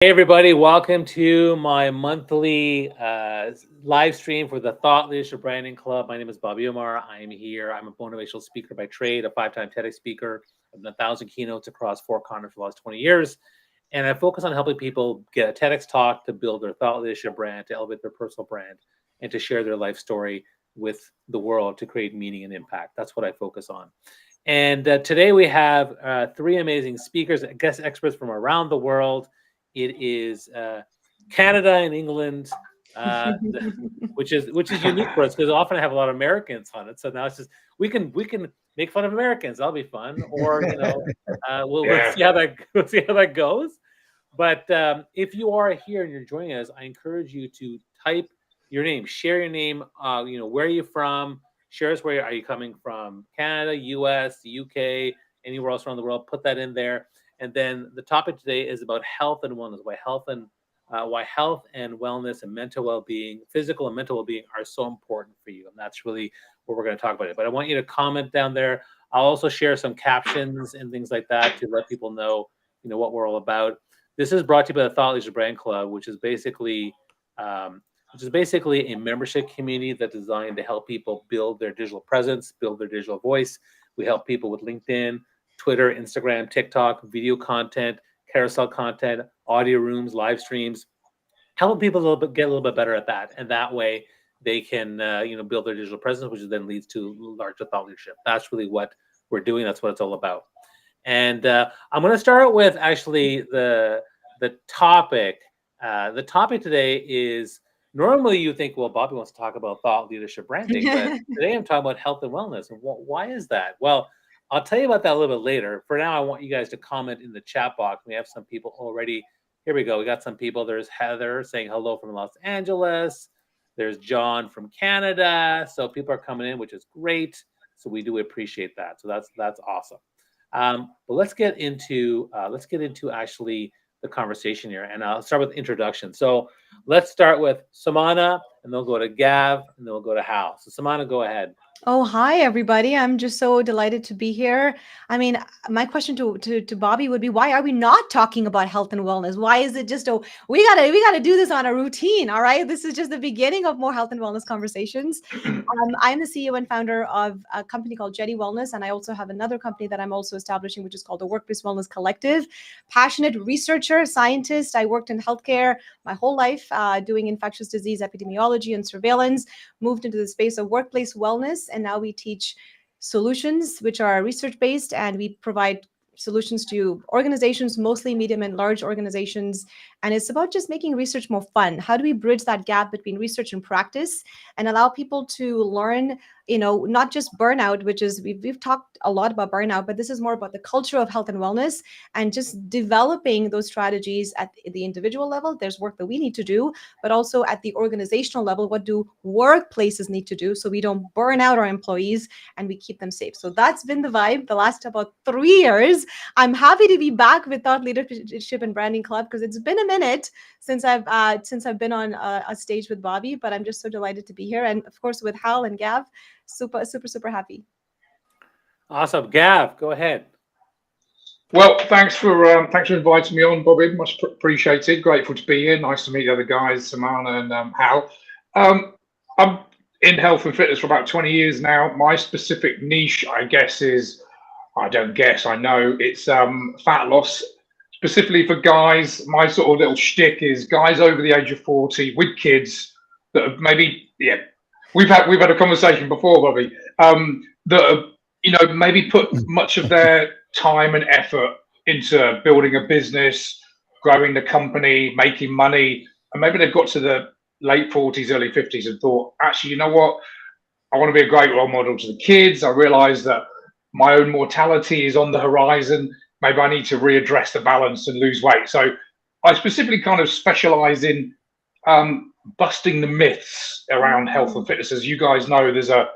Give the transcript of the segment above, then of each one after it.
Hey everybody, welcome to my monthly live stream for the Thought Leadership Branding Club. My name is Bobby Omar. I am here. I'm a motivational speaker by trade, a 5-time TEDx speaker. I've done 1,000 keynotes across 4 continents for the last 20 years. And I focus on helping people get a TEDx talk to build their thought leadership brand, to elevate their personal brand, and to share their life story with the world to create meaning and impact. That's what I focus on. And today we have 3 amazing speakers, guest experts from around the world. It is Canada and England, which is unique for us because often I have a lot of Americans on it. So now it's just we can make fun of Americans. That'll be fun. Or we'll see how that goes. But if you are here and you're joining us, I encourage you to type your name, share your name. Where are you from? Share us are you coming from? Canada, US, the UK, anywhere else around the world. Put that in there. And then the topic today is about health and wellness, why health and wellness and mental well-being, physical and mental well-being are so important for you. And that's really what we're going to talk about. But I want you to comment down there. I'll also share some captions and things like that to let people know, what we're all about. This is brought to you by the Thought Leadership Brand Club, which is basically a membership community that's designed to help people build their digital presence, build their digital voice. We help people with LinkedIn, Twitter, Instagram, TikTok, video content, carousel content, audio rooms, live streams, helping people get a little bit better at that. And that way they can, build their digital presence, which then leads to larger thought leadership. That's really what we're doing. That's what it's all about. And I'm going to start with actually the topic. The topic today is, normally you think, well, Bobby wants to talk about thought leadership branding, but today I'm talking about health and wellness. And why is that? Well, I'll tell you about that a little bit later. For now, I want you guys to comment in the chat box. We have some people already. Here we go. We got some people. There's Heather saying hello from Los Angeles. There's John from Canada. So people are coming in, which is great. So we do appreciate that. So that's awesome. But let's get into actually the conversation here, and I'll start with introduction. So let's start with Sumana, and then we'll go to Gav, and then we'll go to Hal. So Sumana, go ahead. Oh, hi, everybody. I'm just so delighted to be here. I mean, my question to Bobby would be, why are we not talking about health and wellness? Why is it just, we gotta do this on a routine, all right? This is just the beginning of more health and wellness conversations. I'm the CEO and founder of a company called Jeddy Wellness, and I also have another company that I'm also establishing, which is called the Workplace Wellness Collective. Passionate researcher, scientist. I worked in healthcare my whole life, doing infectious disease epidemiology and surveillance, moved into the space of workplace wellness. And now we teach solutions which are research-based, and we provide solutions to organizations, mostly medium and large organizations. And it's about just making research more fun. How do we bridge that gap between research and practice and allow people to learn, not just burnout, which is, we've talked a lot about burnout, but this is more about the culture of health and wellness and just developing those strategies at the individual level. There's work that we need to do, but also at the organizational level, what do workplaces need to do so we don't burn out our employees and we keep them safe? So that's been the vibe the last about 3 years. I'm happy to be back with Thought Leadership and Branding Club because it's been a minute since I've been on a stage with Bobby, but I'm just so delighted to be here, and of course with Hal and Gav, super happy. Awesome, Gav, go ahead. Well, thanks for inviting me on, Bobby. Much appreciated. Grateful to be here. Nice to meet the other guys, Sumana and Hal. I'm in health and fitness for about 20 years now. My specific niche, I guess, is, I know it's fat loss, specifically for guys. My sort of little shtick is guys over the age of 40 with kids that have maybe, we've had a conversation before, Bobby, that have, maybe put much of their time and effort into building a business, growing the company, making money, and maybe they've got to the late 40s, early 50s and thought, actually, you know what? I want to be a great role model to the kids. I realize that my own mortality is on the horizon. Maybe I need to readdress the balance and lose weight. So I specifically kind of specialize in busting the myths around health and fitness. As you guys know, there's a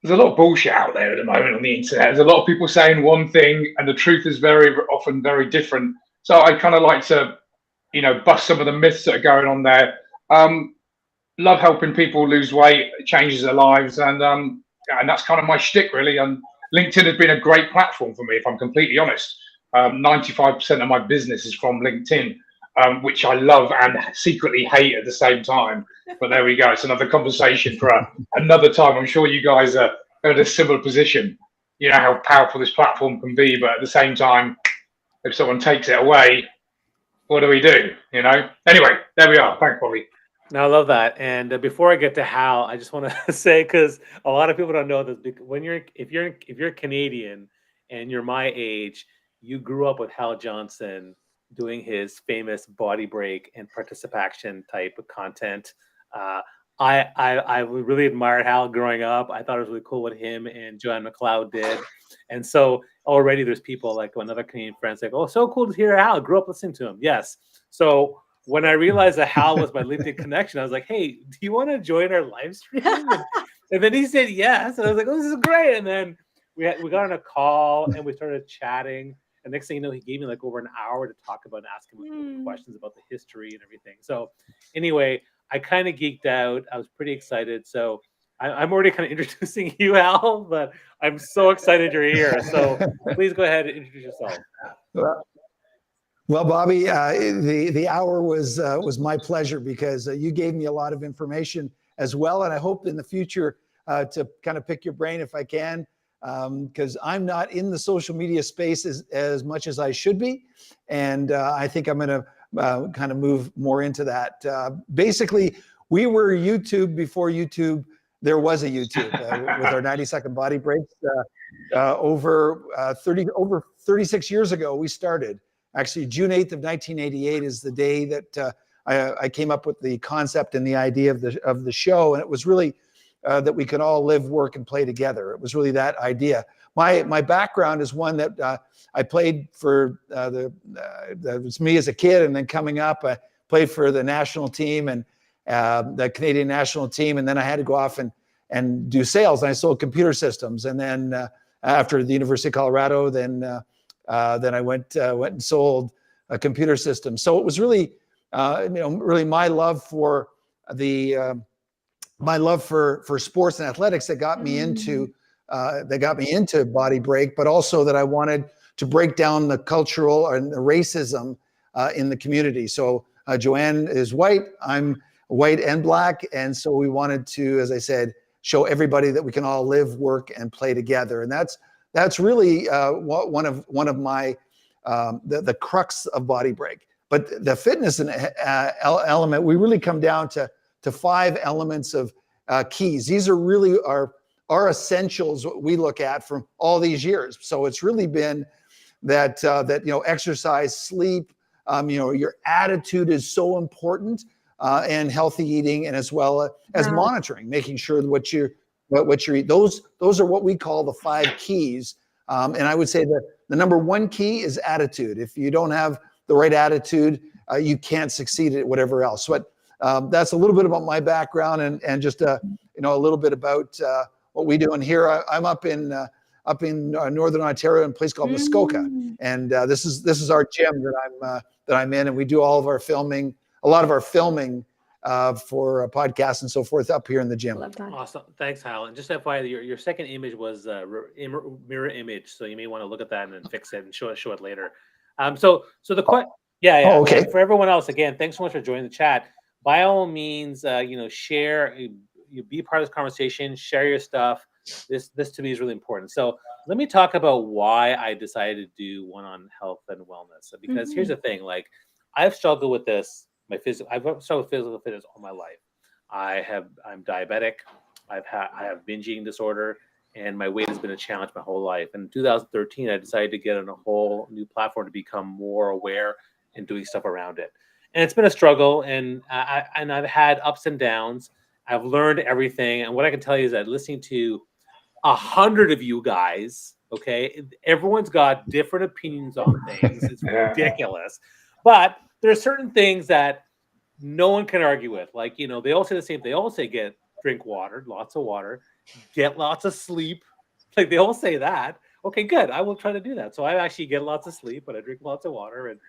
lot of bullshit out there at the moment on the internet. There's a lot of people saying one thing and the truth is very often very different. So I kind of like to, bust some of the myths that are going on there. Love helping people lose weight. It changes their lives. And that's kind of my shtick, really. And LinkedIn has been a great platform for me, if I'm completely honest. 95% of my business is from LinkedIn. which I love and secretly hate at the same time. But there we go. It's another conversation for another time. I'm sure you guys are in a similar position. You know how powerful this platform can be, but at the same time, if someone takes it away, what do we do? You know. Anyway, there we are. Thanks, Bobby. No, I love that. And before I get to Hal, I just want to say, because a lot of people don't know this, when if you're Canadian and you're my age, you grew up with Hal Johnson doing his famous body break and participation type of content. Uh, I really admired Hal growing up. I thought it was really cool what him and Joanne McLeod did. And so already there's people like another Canadian friends like, oh, so cool to hear Hal. I grew up listening to him. Yes. So when I realized that Hal was my LinkedIn connection, I was like, hey, do you want to join our live stream? And then he said yes. And I was like, oh, this is great. And then we got on a call and we started chatting. And next thing you know, he gave me like over an hour to talk about and ask him questions about the history and everything. So anyway, I kind of geeked out. I was pretty excited. So I'm already kind of introducing you, Hal, but I'm so excited you're here. So please go ahead and introduce yourself. Well, Bobby, the hour was my pleasure because you gave me a lot of information as well, and I hope in the future to kind of pick your brain if I can, because I'm not in the social media space as much as I should be, and I think I'm going to kind of move more into that. Basically, we were YouTube before YouTube. There was a YouTube with our 90-second body breaks. Over 36 years ago, we started. Actually, June 8th of 1988 is the day that I came up with the concept and the idea of the show, and it was really that we could all live, work, and play together. It was really that idea. My background is one that I played for that was me as a kid, and then coming up, I played for the national team and the Canadian national team, and then I had to go off and do sales. And I sold computer systems, and then after the University of Colorado, then I went and sold a computer system. So it was really, really my love for for sports and athletics that got me into body break, but also that I wanted to break down the cultural and the racism in the community. So Joanne is white, I'm white and black, and so we wanted to, as I said, show everybody that we can all live, work, and play together, and that's really one of my the crux of body break. But the fitness and element, we really come down to 5 elements of keys. These are really our essentials. What we look at from all these years. So it's really been that exercise, sleep, your attitude is so important, and healthy eating, and as well as monitoring, making sure that what you eat. Those are what we call the 5 keys. And I would say that the number 1 key is attitude. If you don't have the right attitude, you can't succeed at whatever else. But that's a little bit about my background and just a little bit about what we do. And here I'm up in Northern Ontario in a place called Muskoka, and this is our gym that I'm in, and we do all of our filming, a lot of our filming for podcasts and so forth up here in the gym. Love that. Awesome. Thanks, Hal. And just FYI, your second image was mirror image, so you may want to look at that and then fix it and show it later. So the question, Oh, okay. And for everyone else, again, thanks so much for joining the chat. By all means, share, you be part of this conversation, share your stuff. This to me is really important. So let me talk about why I decided to do one on health and wellness. Because here's the thing, like I've struggled with this. I've struggled with physical fitness all my life. I'm diabetic. I have binge eating disorder, and my weight has been a challenge my whole life. And in 2013, I decided to get on a whole new platform to become more aware and doing stuff around it. And it's been a struggle, and I've had ups and downs. I've learned everything, and what I can tell you is that listening to 100 of you guys, okay, everyone's got different opinions on things. It's ridiculous, but there are certain things that no one can argue with. Like, they all say the same. They all say drink water, lots of water, get lots of sleep. Like they all say that. Okay, good. I will try to do that. So I actually get lots of sleep, but I drink lots of water and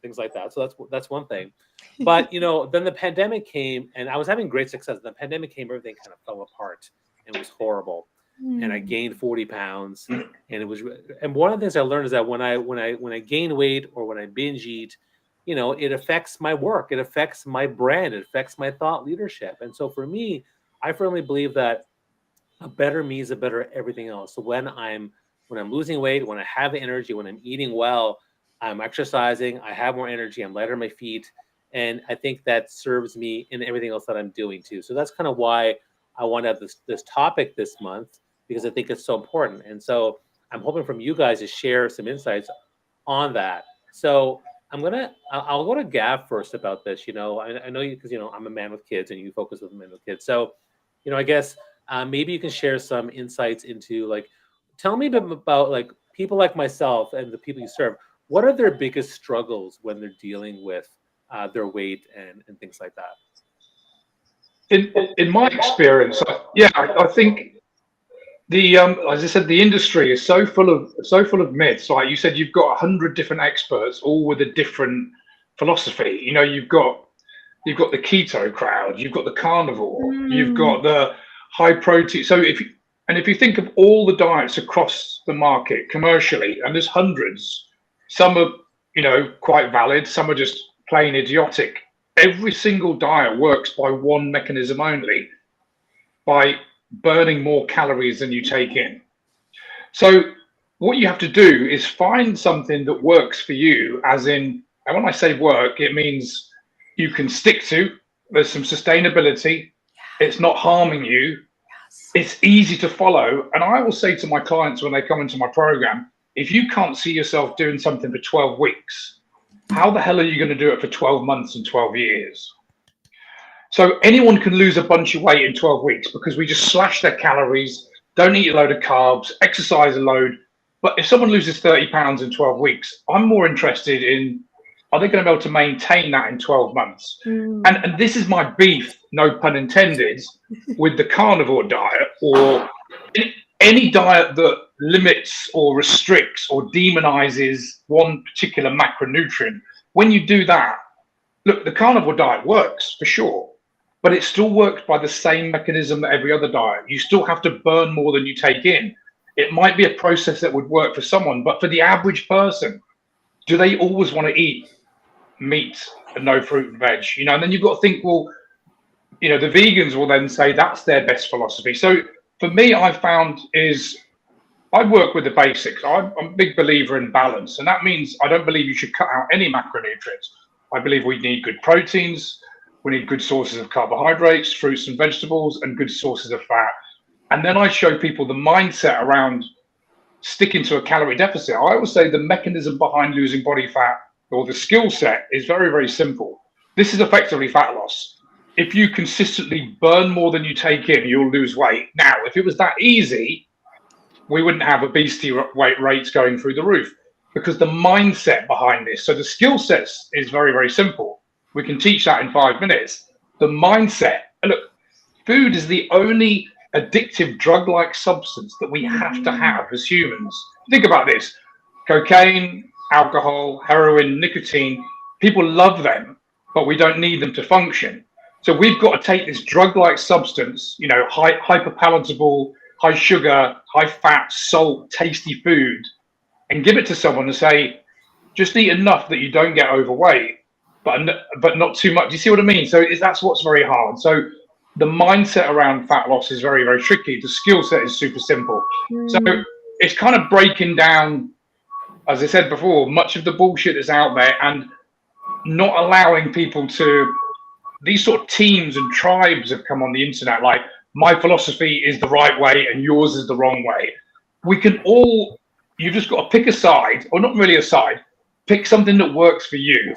things like that. So that's one thing. But then the pandemic came, and I was having great success. The pandemic came, everything kind of fell apart, and it was horrible. And I gained 40 pounds, and one of the things I learned is that when I gain weight or when I binge eat, you know, it affects my work, it affects my brand, it affects my thought leadership. And so for me, I firmly believe that a better me is a better everything else. So when I'm losing weight, when I have the energy, when I'm eating well, I'm exercising, I have more energy, I'm lighter on my feet, and I think that serves me in everything else that I'm doing too. So that's kind of why I want to have this topic this month, because I think it's so important. And so I'm hoping from you guys to share some insights on that. So I'll go to Gav first about this. You know, I know you, because, you know, I'm a man with kids and you focus with men with kids. So, you know, I guess maybe you can share some insights into, like, tell me a bit about, like, people like myself and the people you serve. What are their biggest struggles when they're dealing with their weight and things like that? In my experience, I think as I said, the industry is so full of myths. Like you said, you've got 100 different experts, all with a different philosophy. You know, you've got the keto crowd, you've got the carnivore, you've got the high protein. So if you think of all the diets across the market commercially, and there's hundreds, some are, you know, quite valid, some are just plain idiotic. Every single diet works by one mechanism only, by burning more calories than you take in. So what you have to do is find something that works for you, as in, and when I say work, it means you can stick to, there's some sustainability, it's not harming you, it's easy to follow. And I will say to my clients when they come into my program, if you can't see yourself doing something for 12 weeks, how the hell are you going to do it for 12 months and 12 years? So anyone can lose a bunch of weight in 12 weeks because we just slash their calories, don't eat a load of carbs, exercise a load. But if someone loses 30 pounds in 12 weeks, I'm more interested in, are they going to be able to maintain that in 12 months? And this is my beef, no pun intended, with the carnivore diet, or any diet that limits or restricts or demonizes one particular macronutrient. When you do that, look, the carnivore diet works for sure, but it still works by the same mechanism that every other diet. You still have to burn more than you take in. It might be a process that would work for someone, but for the average person, do they always want to eat meat and no fruit and veg? You know, and then you've got to think, well, you know, the vegans will then say that's their best philosophy. So for me, I found is I work with the basics. I'm a big believer in balance, and that means I don't believe you should cut out any macronutrients. I believe we need good proteins, we need good sources of carbohydrates, fruits and vegetables, and good sources of fat. And then I show people the mindset around sticking to a calorie deficit. I always say the mechanism behind losing body fat, or the skill set, is very, very simple. This is effectively fat loss. If you consistently burn more than you take in, you'll lose weight. Now, if it was that easy, we wouldn't have obesity weight rates going through the roof, because the mindset behind this. So the skill sets is very, very simple. We can teach that in 5 minutes. The mindset, and look, food is the only addictive drug-like substance that we have to have as humans. Think about this: cocaine, alcohol, heroin, nicotine. People love them, but we don't need them to function. So we've got to take this drug-like substance, you know, hyper-palatable, high sugar, high fat, salt, tasty food, and give it to someone and say, just eat enough that you don't get overweight, but not too much. You see what I mean? So that's what's very hard. So the mindset around fat loss is very, very tricky. The skill set is super simple. So it's kind of breaking down, as I said before, much of the bullshit that's out there, and not allowing people to, these sort of teams and tribes have come on the internet, like, my philosophy is the right way and yours is the wrong way. We can all, you've just got to pick a side, or not really a side, pick something that works for you.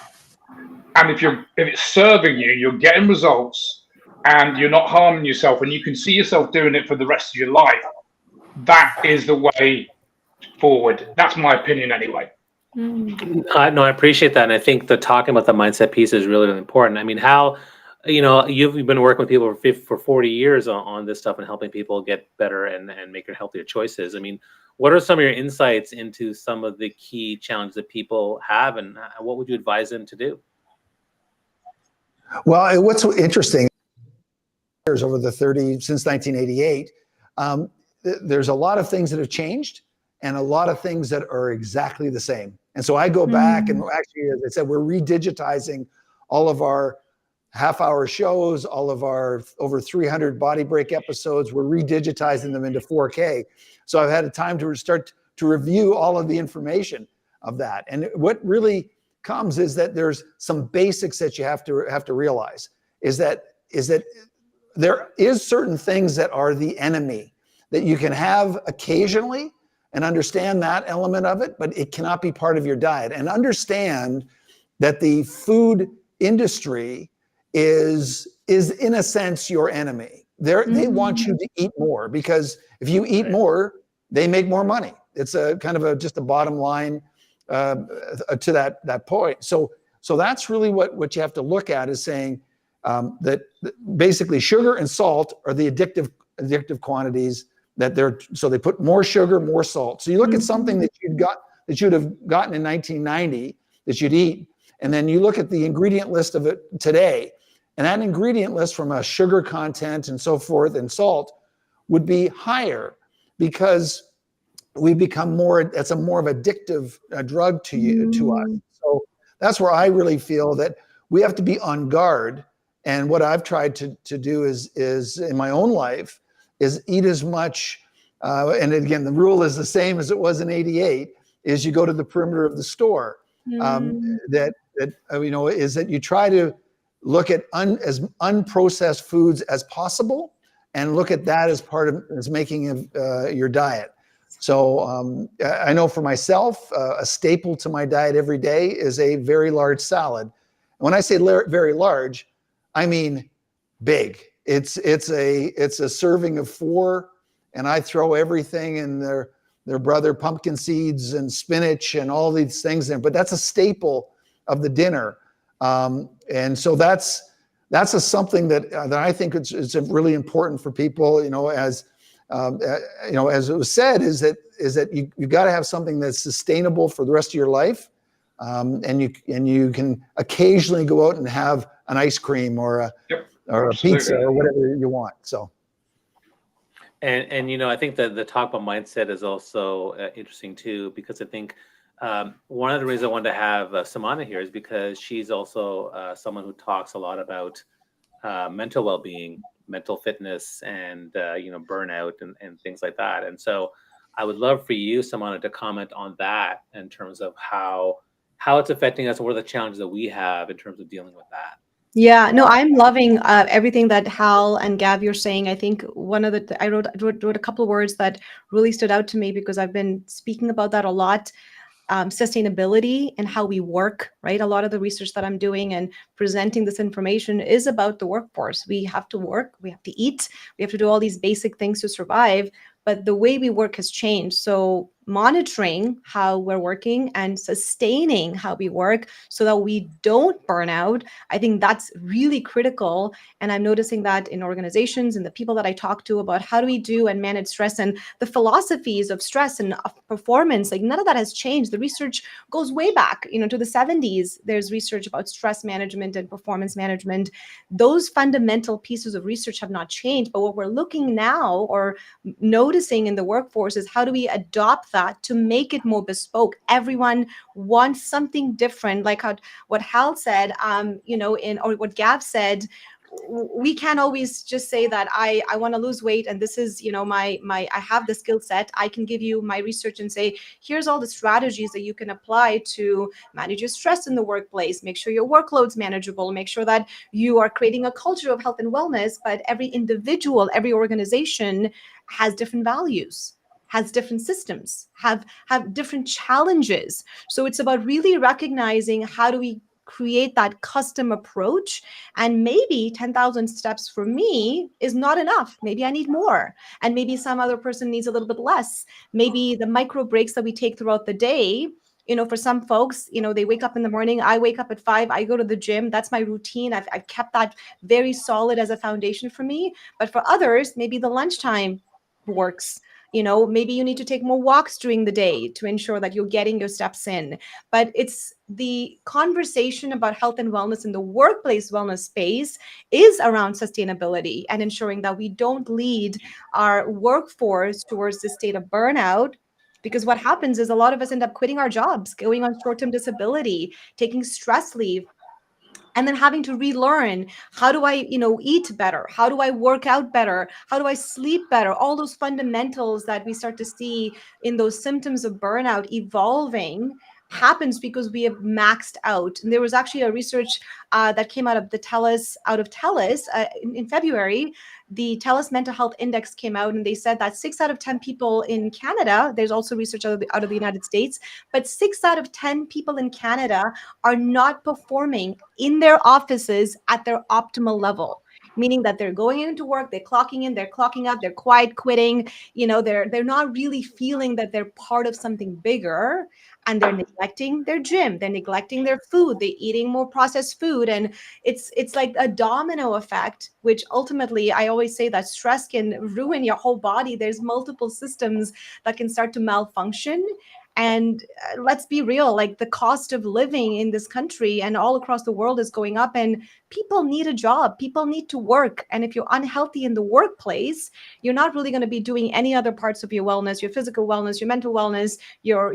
And if it's serving you, you're getting results and you're not harming yourself, and you can see yourself doing it for the rest of your life, that is the way forward. That's my opinion anyway. No, I appreciate that. And I think the talking about the mindset piece is really, really important. I mean, how, you know, you've been working with people for 40 years on this stuff and helping people get better and make healthier choices. I mean, what are some of your insights into some of the key challenges that people have, and what would you advise them to do? Well, what's interesting is over the since 1988, there's a lot of things that have changed, and a lot of things that are exactly the same. And so I go back and actually, as I said, we're redigitizing all of our half-hour shows, all of our over 300 Body Break episodes. We're redigitizing them into 4K. So I've had a time to start to review all of the information of that. And what really comes is that there's some basics that you have to realize is that there is certain things that are the enemy that you can have occasionally and understand that element of it, but it cannot be part of your diet. And understand that the food industry is in a sense your enemy. They want you to eat more, because if you eat more, they make more money. It's a kind of just a bottom line to that point. So that's really what you have to look at, is saying that basically sugar and salt are the addictive quantities so they put more sugar, more salt. So you look at something that you'd have gotten in 1990 that you'd eat, and then you look at the ingredient list of it today, and that ingredient list from a sugar content and so forth and salt would be higher, because we become that's a more of addictive drug to us. So that's where I really feel that we have to be on guard. And what I've tried to do is in my own life is eat as much, and again, the rule is the same as it was in '88, is you go to the perimeter of the store. That is that you try to look at as unprocessed foods as possible, and look at that as making your diet. So I know for myself, a staple to my diet every day is a very large salad. When I say very large, I mean big. It's a serving of 4, and I throw everything in their brother, pumpkin seeds and spinach and all these things in. But that's a staple of the dinner, and so that's something that I think it's really important for people. As it was said, is that you got to have something that's sustainable for the rest of your life, and you can occasionally go out and have an ice cream or a pizza or whatever you want. So, and I think that the talk about mindset is also interesting too, because I think one of the reasons I wanted to have Sumana here is because she's also someone who talks a lot about mental well-being, mental fitness, and burnout and things like that. And so I would love for you, Sumana, to comment on that in terms of how it's affecting us, and what are the challenges that we have in terms of dealing with that. Yeah, no, I'm loving everything that Hal and Gav you're saying. I think one of I wrote a couple of words that really stood out to me, because I've been speaking about that a lot. Sustainability and how we work, right? A lot of the research that I'm doing and presenting this information is about the workforce. We have to work, we have to eat, we have to do all these basic things to survive, but the way we work has changed. So monitoring how we're working and sustaining how we work so that we don't burn out, I think that's really critical. And I'm noticing that in organizations and the people that I talk to about how do we do and manage stress, and the philosophies of stress and of performance, like none of that has changed. The research goes way back, to the 70s. There's research about stress management and performance management. Those fundamental pieces of research have not changed. But what we're looking now or noticing in the workforce is how do we adopt that to make it more bespoke. Everyone wants something different, like what Hal said, or what Gav said. We can't always just say that I want to lose weight and this is, I have the skill set. I can give you my research and say, here's all the strategies that you can apply to manage your stress in the workplace, make sure your workload's manageable, make sure that you are creating a culture of health and wellness. But every individual, every organization has different values, has different systems, have different challenges. So it's about really recognizing how do we create that custom approach. And maybe 10,000 steps for me is not enough. Maybe I need more. And maybe some other person needs a little bit less. Maybe the micro breaks that we take throughout the day, for some folks, they wake up in the morning, I wake up at 5, I go to the gym. That's my routine. I've kept that very solid as a foundation for me. But for others, maybe the lunchtime works. Maybe you need to take more walks during the day to ensure that you're getting your steps in. But it's the conversation about health and wellness in the workplace wellness space is around sustainability and ensuring that we don't lead our workforce towards this state of burnout, Because what happens is a lot of us end up quitting our jobs, going on short-term disability, taking stress leave, and then having to relearn, how do I, eat better? How do I work out better? How do I sleep better? All those fundamentals that we start to see in those symptoms of burnout evolving happens because we have maxed out. And there was actually a research that came out of TELUS in February. The TELUS Mental Health Index came out, and they said that 6 out of 10 people in Canada, there's also research out of the United States, but 6 out of 10 people in Canada are not performing in their offices at their optimal level, meaning that they're going into work, they're clocking in, they're clocking out, they're quiet quitting, they're not really feeling that they're part of something bigger, and they're neglecting their gym, they're neglecting their food, they're eating more processed food, and it's like a domino effect, which ultimately, I always say that stress can ruin your whole body. There's multiple systems that can start to malfunction. And let's be real, like the cost of living in this country and all across the world is going up, and people need a job, people need to work. And if you're unhealthy in the workplace, you're not really going to be doing any other parts of your wellness, your physical wellness, your mental wellness, your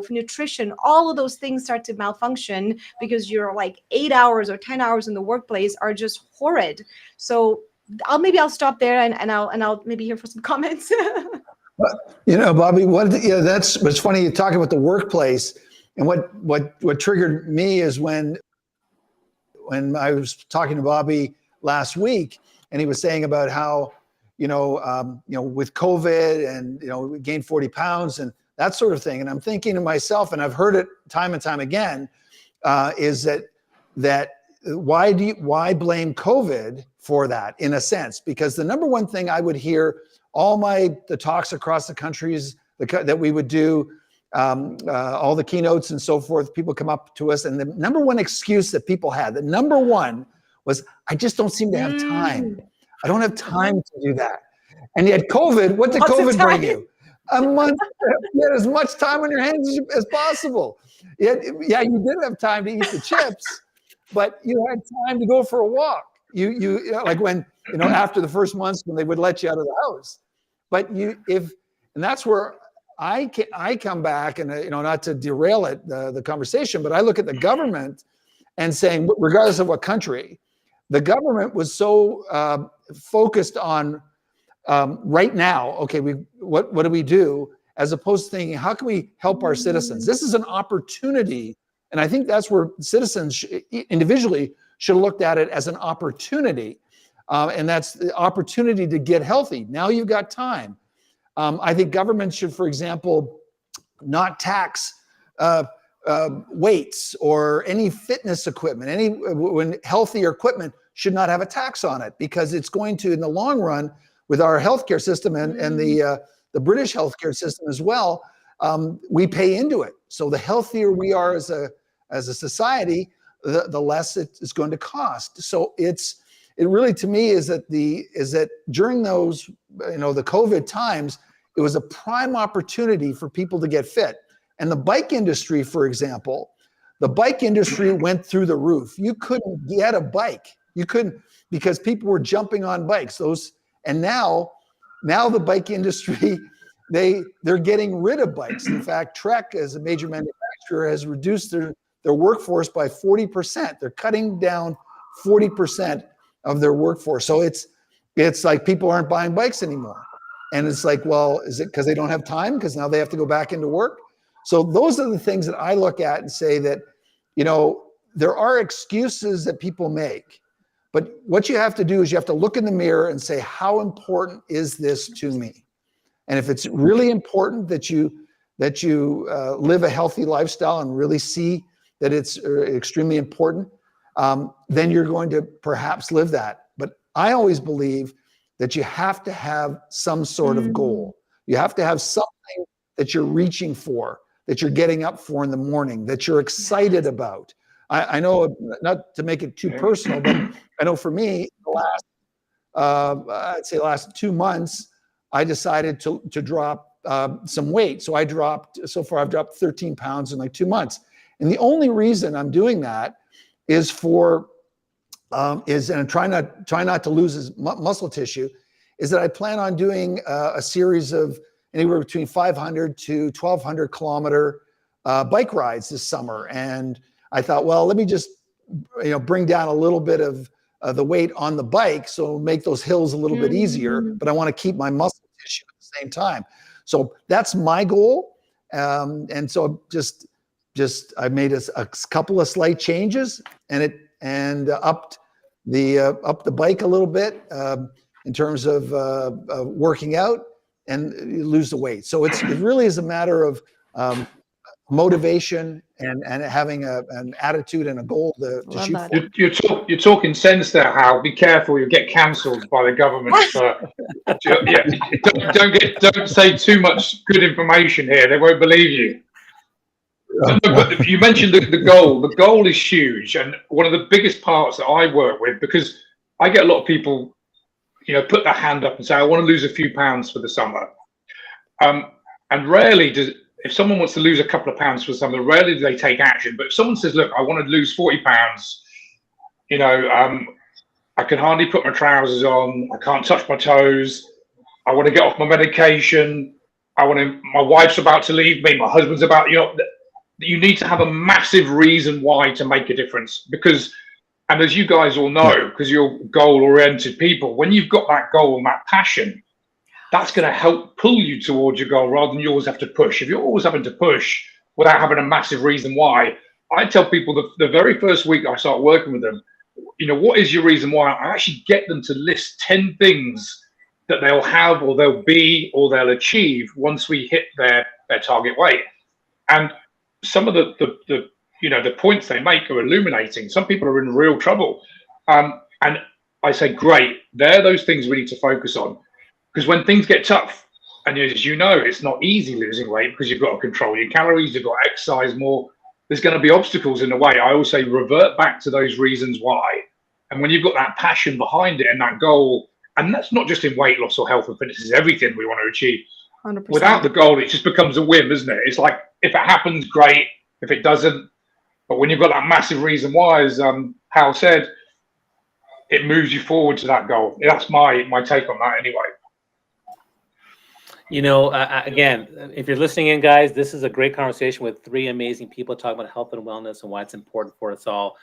nutrition. All of those things start to malfunction because you're like 8 hours or 10 hours in the workplace are just horrid. So I'll stop there, and I'll maybe hear for some comments. Bobby, that's what's funny. You talk about the workplace, and what triggered me is when I was talking to Bobby last week, and he was saying about how with COVID and we gained 40 pounds and that sort of thing. And I'm thinking to myself, and I've heard it time and time again, is that why blame COVID for that, in a sense? Because the number one thing I would hear all the talks across the countries that we would do, all the keynotes and so forth, people come up to us, and the number one excuse that people had, the number one was, I just don't seem to have time. I don't have time to do that. And yet COVID, what did COVID bring you? A month. You had as much time on your hands as possible. Yeah, you did have time to eat the chips, but you had time to go for a walk. You like when, after the first months when they would let you out of the house. But and that's where I come back, and not to derail it, the conversation, but I look at the government and saying, regardless of what country, the government was so focused on right now, okay, what do we do, as opposed to thinking, how can we help our citizens? This is an opportunity, and I think that's where citizens individually should have looked at it as an opportunity, and that's the opportunity to get healthy. Now you've got time. I think government should, for example, not tax weights or any fitness equipment. When healthier equipment should not have a tax on it, because it's going to, in the long run, with our healthcare system and the British healthcare system as well, we pay into it. So the healthier we are as a society, the less it's going to cost. So it really, to me, is that during those, the COVID times, it was a prime opportunity for people to get fit. And the bike industry, for example, went through the roof. You couldn't get a bike. You couldn't, because people were jumping on bikes. And now the bike industry, they're getting rid of bikes. In fact, Trek, as a major manufacturer, has reduced their workforce by 40%. They're cutting down 40% of their workforce. So it's like people aren't buying bikes anymore. And it's like, well, is it because they don't have time? Because now they have to go back into work? So those are the things that I look at and say that, there are excuses that people make. But what you have to do is you have to look in the mirror and say, how important is this to me? And if it's really important that you live a healthy lifestyle and really see that it's extremely important, then you're going to perhaps live that. But I always believe that you have to have some sort of goal. You have to have something that you're reaching for, that you're getting up for in the morning, that you're excited about. I know, not to make it too personal, but I know for me, I'd say the last 2 months, I decided to drop some weight. So so far I've dropped 13 pounds in like 2 months. And the only reason I'm doing that is and try not to lose as muscle tissue, is that I plan on doing a series of anywhere between 500 to 1,200 kilometer bike rides this summer. And I thought, well, let me just, bring down a little bit of the weight on the bike, so make those hills a little bit easier, but I want to keep my muscle tissue at the same time. So that's my goal. And so just I made a couple of slight changes, and upped the bike a little bit in terms of working out, and you lose the weight. So it really is a matter of motivation and having an attitude and a goal to shoot for. You're talking sense there, Hal. Be careful, you'll get cancelled by the government. Don't say too much good information here. They won't believe you. But you mentioned the goal. The goal is huge, and one of the biggest parts that I work with, because I get a lot of people, put their hand up and say, I want to lose a few pounds for the summer. And rarely if someone wants to lose a couple of pounds for summer, rarely do they take action. But if someone says, look, I want to lose 40 pounds, I can hardly put my trousers on, I can't touch my toes, I want to get off my medication, my wife's about to leave me, my husband's about, you need to have a massive reason why to make a difference. Because, and as you guys all know, because you're goal-oriented people, when you've got that goal and that passion, that's going to help pull you towards your goal rather than you always have to push. If you're always having to push without having a massive reason why, I tell people the very first week I start working with them, what is your reason why? I actually get them to list 10 things that they'll have or they'll be or they'll achieve once we hit their target weight. And some of the points they make are illuminating. Some people are in real trouble. And I say, great, they're those things we need to focus on. Because when things get tough, and as you know, it's not easy losing weight because you've got to control your calories, you've got to exercise more. There's going to be obstacles in the way. I always say revert back to those reasons why. And when you've got that passion behind it and that goal, and that's not just in weight loss or health and fitness, it's everything we want to achieve. 100%. Without the goal, it just becomes a whim, isn't it? It's like, if it happens, great. If it doesn't, but when you've got that massive reason why, as Hal said, it moves you forward to that goal. That's my take on that anyway. Again, if you're listening in, guys, this is a great conversation with three amazing people talking about health and wellness and why it's important for us all.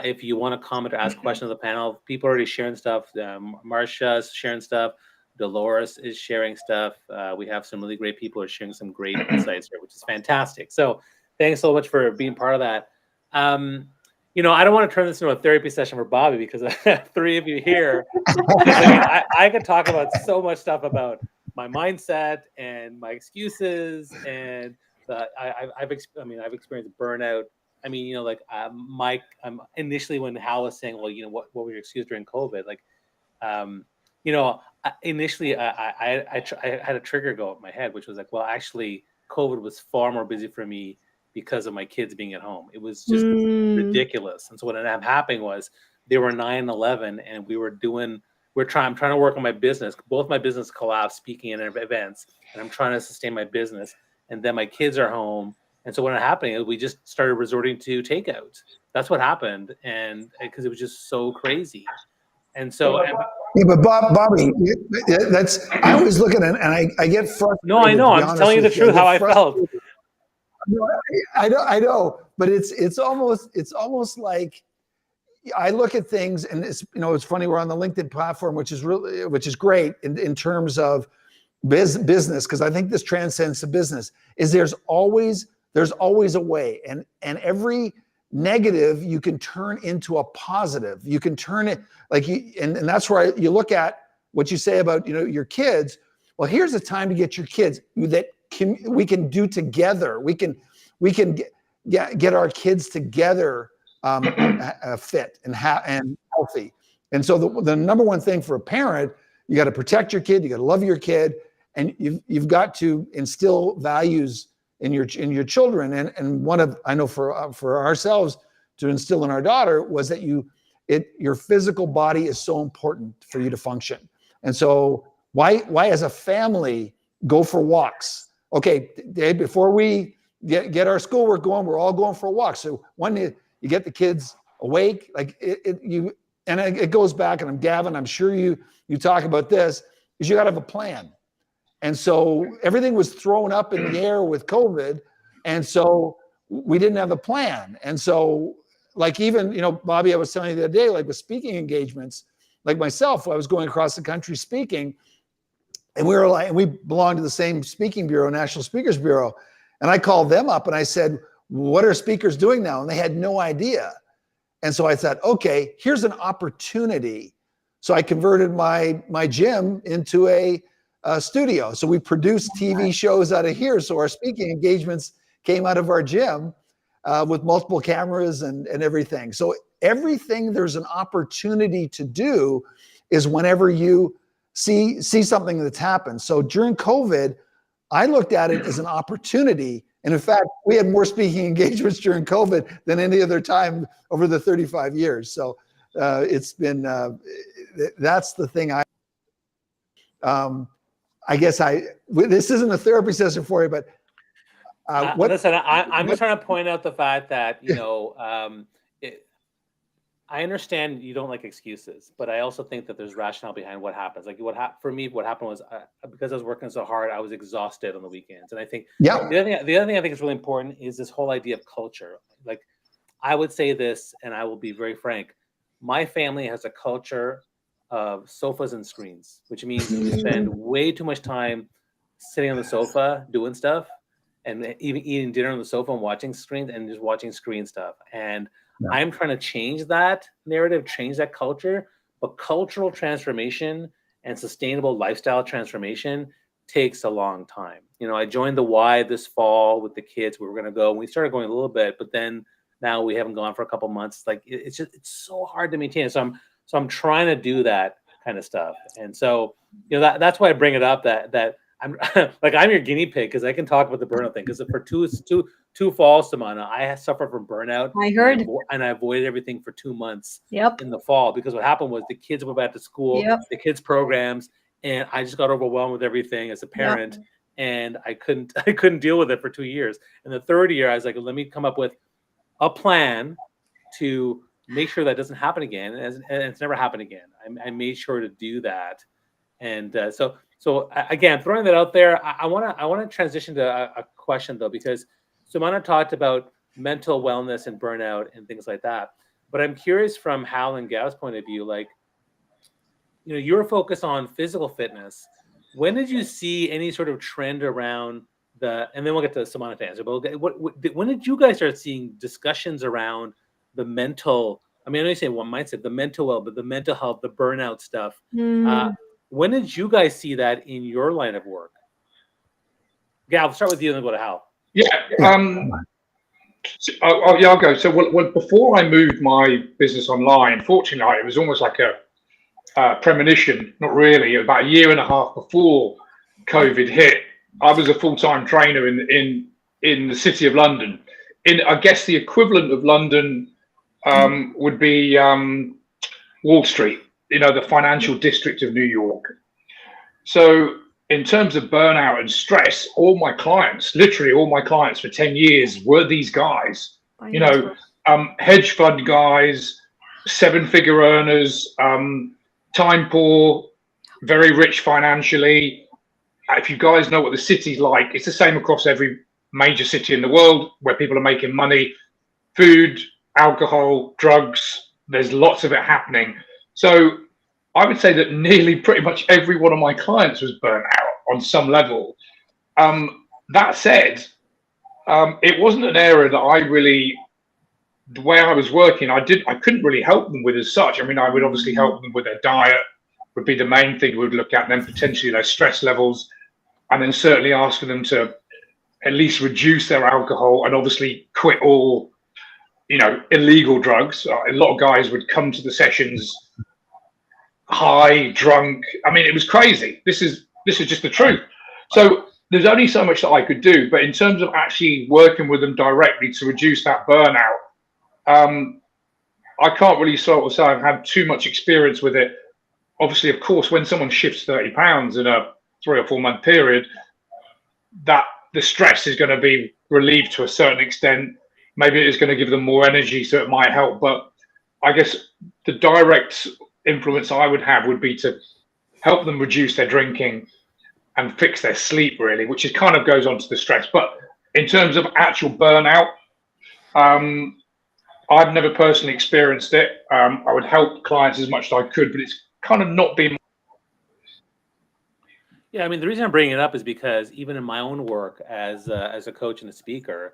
If you want to comment or ask questions of the panel, people are already sharing stuff. Marcia's sharing stuff. Dolores is sharing stuff. We have some really great people who are sharing some great insights here, which is fantastic. So thanks so much for being part of that. I don't want to turn this into a therapy session for Bobby because I have three of you here. I could talk about so much stuff about my mindset and my excuses, and I've experienced burnout. Initially when Hal was saying, well, what were your excuses during COVID? Initially I had a trigger go up my head, which was like, well, actually COVID was far more busy for me because of my kids being at home. It was just ridiculous. And so what ended up happening was they were 9-11 and I'm trying to work on my business. Both my business collapsed, speaking at events, and I'm trying to sustain my business. And then my kids are home. And so what ended up happening is we just started resorting to takeout. That's what happened. And because it was just so crazy. And so, but Bobby, I always look at it and I get frustrated. No, I know. I'm telling you the truth, how I felt. I know, but it's almost like I look at things, and it's funny. We're on the LinkedIn platform, which is great in terms of business, because I think this transcends to business. There's always a way, and every negative you can turn into a positive. You can turn it and that's where you look at what you say about your kids. Well, here's a time to get your kids that we can do together. We can get our kids together fit and healthy. And so the number one thing for a parent, you got to protect your kid, you got to love your kid, and you've got to instill values in your children. And I know for ourselves to instill in our daughter was that your physical body is so important for you to function. And so why as a family go for walks? Okay, Dave, before we get our schoolwork going, we're all going for a walk. So when you get the kids awake, it goes back, and Gavin, I'm sure you talk about this, is you got to have a plan. And so everything was thrown up in the air with COVID. And so we didn't have a plan. And so like even, you know, Bobby, I was telling you the other day, like with speaking engagements, like myself, I was going across the country speaking, and we were like, and we belonged to the same speaking bureau, National Speakers Bureau. And I called them up and I said, what are speakers doing now? And they had no idea. And so I thought, okay, here's an opportunity. So I converted my gym into a studio. So we produced TV shows out of here. So our speaking engagements came out of our gym with multiple cameras and everything. So everything there's an opportunity to do is whenever you see something that's happened. So during COVID, I looked at it as an opportunity. And in fact, we had more speaking engagements during COVID than any other time over the 35 years. So it's been, that's the thing I guess this isn't a therapy session for you, but listen, I'm just trying to point out the fact that, you know, I understand you don't like excuses, but I also think that there's rationale behind what happens. Like for me, what happened was because I was working so hard, I was exhausted on the weekends. And I think the other thing I think is really important is this whole idea of culture. Like I would say this, and I will be very frank, my family has a culture of sofas and screens, which means we spend way too much time sitting on the sofa doing stuff and even eating dinner on the sofa and watching screens and just watching screen stuff. And I'm trying to change that narrative, change that culture, but cultural transformation and sustainable lifestyle transformation takes a long time. You know, I joined the Y this fall with the kids. We were going to go, and we started going a little bit, but then now we haven't gone for a couple months. Like it's so hard to maintain. So I'm trying to do that kind of stuff. And so, you know, that's why I bring it up that I'm like, I'm your guinea pig because I can talk about the burnout thing. Because for two falls, Sumana, I suffered from burnout. I heard. And I avoided everything for 2 months Yep. in the fall because what happened was the kids went back to school, the kids' programs, and I just got overwhelmed with everything as a parent. And I couldn't deal with it for 2 years. And the third year, I was like, let me come up with a plan to make sure that doesn't happen again. And it's never happened again. I made sure to do that. And so again, throwing that out there, I want to transition to a question though, because Sumana talked about mental wellness and burnout and things like that. But I'm curious from Hal and Gav's point of view, like, you know, you're focused on physical fitness. When did you see any sort of trend around and then we'll get to Sumana to answer, but when did you guys start seeing discussions around the mental, I mean, I know you say one mindset, the mental well, but the mental health, the burnout stuff. When did you guys see that in your line of work? Gav, I'll start with you and then go to Hal. I'll go. So before I moved my business online, fortunately, it was almost like a premonition, not really. About a year and a half before COVID hit, I was a full-time trainer in the city of London. In, I guess, the equivalent of London would be Wall Street, you know, the financial district of New York. So in terms of burnout and stress, literally all my clients for 10 years were these guys, you know, hedge fund guys, 7-figure earners, time poor, very rich financially. If you guys know what the city's like, it's the same across every major city in the world where people are making money, food, alcohol, drugs, there's lots of it happening. So I would say that nearly pretty much every one of my clients was burnt out on some level. That said, it wasn't an area that I really, the way I was working, I couldn't really help them with as such. I mean, I would obviously help them with their diet, would be the main thing we'd look at, and then potentially their stress levels, and then certainly asking them to at least reduce their alcohol and obviously quit all, you know, illegal drugs. A lot of guys would come to the sessions high, drunk. I mean, it was crazy. This is just the truth. So there's only so much that I could do, but in terms of actually working with them directly to reduce that burnout, I can't really sort of say I've had too much experience with it. Obviously, of course, when someone shifts 30 pounds in a 3 or 4 month period, that the stress is going to be relieved to a certain extent. Maybe it is going to give them more energy, so it might help. But I guess the direct influence I would have would be to help them reduce their drinking, and fix their sleep, really, which is kind of goes on to the stress. But in terms of actual burnout, I've never personally experienced it. I would help clients as much as I could, but it's kind of not been. Yeah, I mean, the reason I'm bringing it up is because even in my own work as a coach and a speaker,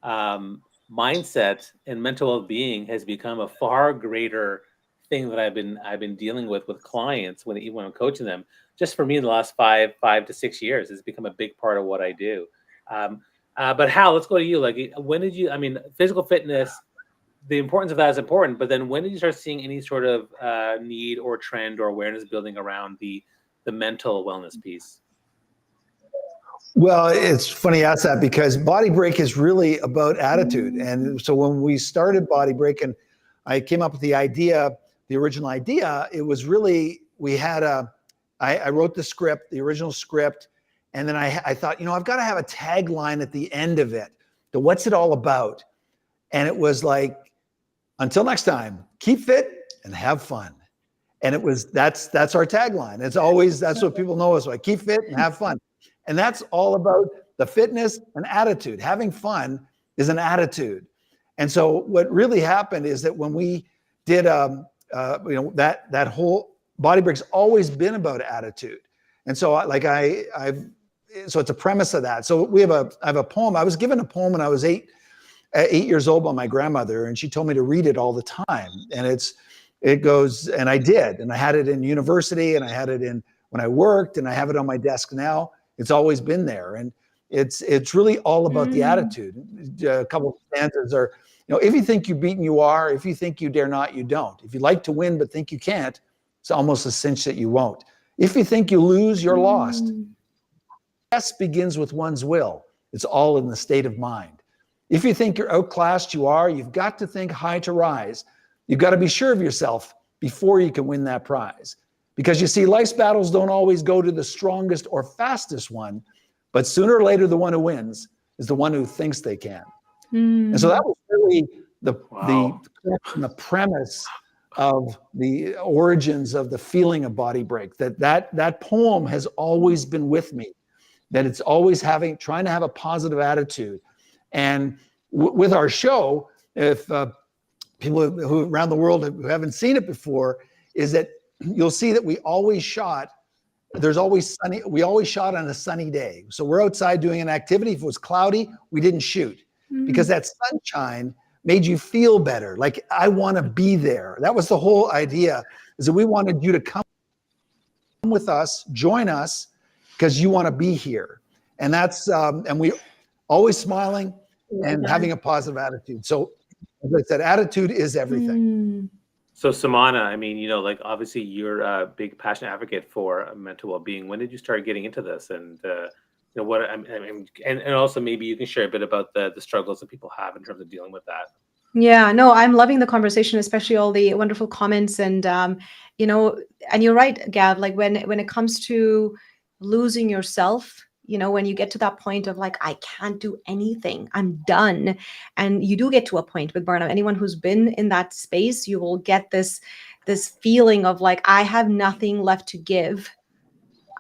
mindset and mental well-being has become a far greater thing that I've been dealing with clients when I'm coaching them. Just for me, in the last 5 to 6 years, it's become a big part of what I do. But Hal, let's go to you. Like, when did you? I mean, physical fitness, the importance of that is important. But then, when did you start seeing any sort of need or trend or awareness building around the mental wellness piece? Well, it's funny you ask that because Body Break is really about attitude. And so when we started Body Break and I came up with the original idea, it was really, I wrote the script, the original script. And then I thought, I've got to have a tagline at the end of it. What's it all about? And it was like, until next time, keep fit and have fun. And that's our tagline. That's what people know us by. Keep fit and have fun. And that's all about the fitness and attitude. Having fun is an attitude. And so what really happened is that when we did, that whole Body Break's always been about attitude. And so so it's a premise of that. So I have a poem. I was given a poem when I was 8 years old by my grandmother, and she told me to read it all the time. And it goes, and I did, and I had it in university, and I had it when I worked, and I have it on my desk now. It's always been there. And it's really all about the attitude. A couple of stanzas are, if you think you've beaten, you are. If you think you dare not, you don't. If you like to win but think you can't, it's almost a cinch that you won't. If you think you lose, you're lost. Success begins with one's will. It's all in the state of mind. If you think you're outclassed, you are. You've got to think high to rise. You've got to be sure of yourself before you can win that prize. Because you see, life's battles don't always go to the strongest or fastest one, but sooner or later, the one who wins is the one who thinks they can. And so that was really the premise of the origins of the feeling of Body Break. That poem has always been with me. That it's always trying to have a positive attitude. And with our show, if people who around the world who haven't seen it before, is that you'll see that we always shot on a sunny day. So we're outside doing an activity. If it was cloudy, we didn't shoot because that sunshine made you feel better. Like, I want to be there. That was the whole idea, is that we wanted you to come with us, join us, because you want to be here. And that's, and we always smiling and having a positive attitude. So as I said, attitude is everything. So Sumana, I mean, like, obviously you're a big passionate advocate for mental well-being. When did you start getting into this? And what I mean, and also maybe you can share a bit about the struggles that people have in terms of dealing with that. Yeah, no, I'm loving the conversation, especially all the wonderful comments. And and you're right, Gav. Like, when it comes to losing yourself, when you get to that point of like, I can't do anything, I'm done. And you do get to a point with burnout. Anyone who's been in that space, you will get this feeling of like, I have nothing left to give.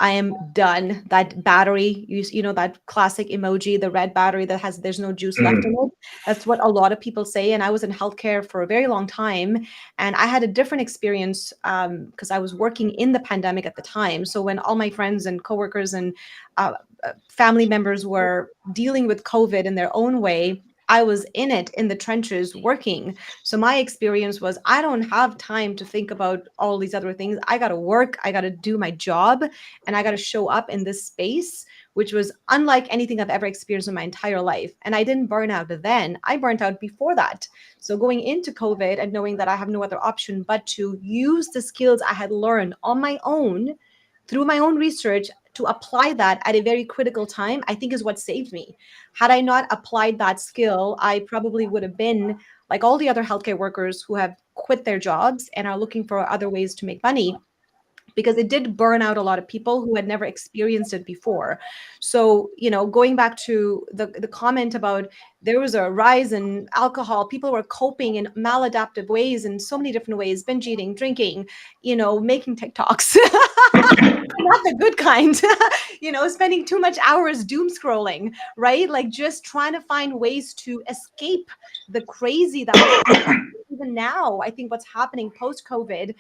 I am done. That battery, that classic emoji, the red battery that there's no juice left in it. That's what a lot of people say. And I was in healthcare for a very long time. And I had a different experience because I was working in the pandemic at the time. So when all my friends and coworkers and family members were dealing with COVID in their own way, I was in the trenches working. So my experience was, I don't have time to think about all these other things. I got to work. I got to do my job, and I got to show up in this space, which was unlike anything I've ever experienced in my entire life. And I didn't burn out then. I burnt out before that. So going into COVID and knowing that I have no other option but to use the skills I had learned on my own through my own research to apply that at a very critical time, I think is what saved me. Had I not applied that skill, I probably would have been like all the other healthcare workers who have quit their jobs and are looking for other ways to make money. because it did burn out a lot of people who had never experienced it before. So, going back to the comment about there was a rise in alcohol, people were coping in maladaptive ways, in so many different ways, binge eating, drinking, making TikToks. Not the good kind, spending too much hours doom scrolling, right? Like just trying to find ways to escape the crazy that was even now. I think what's happening post COVID,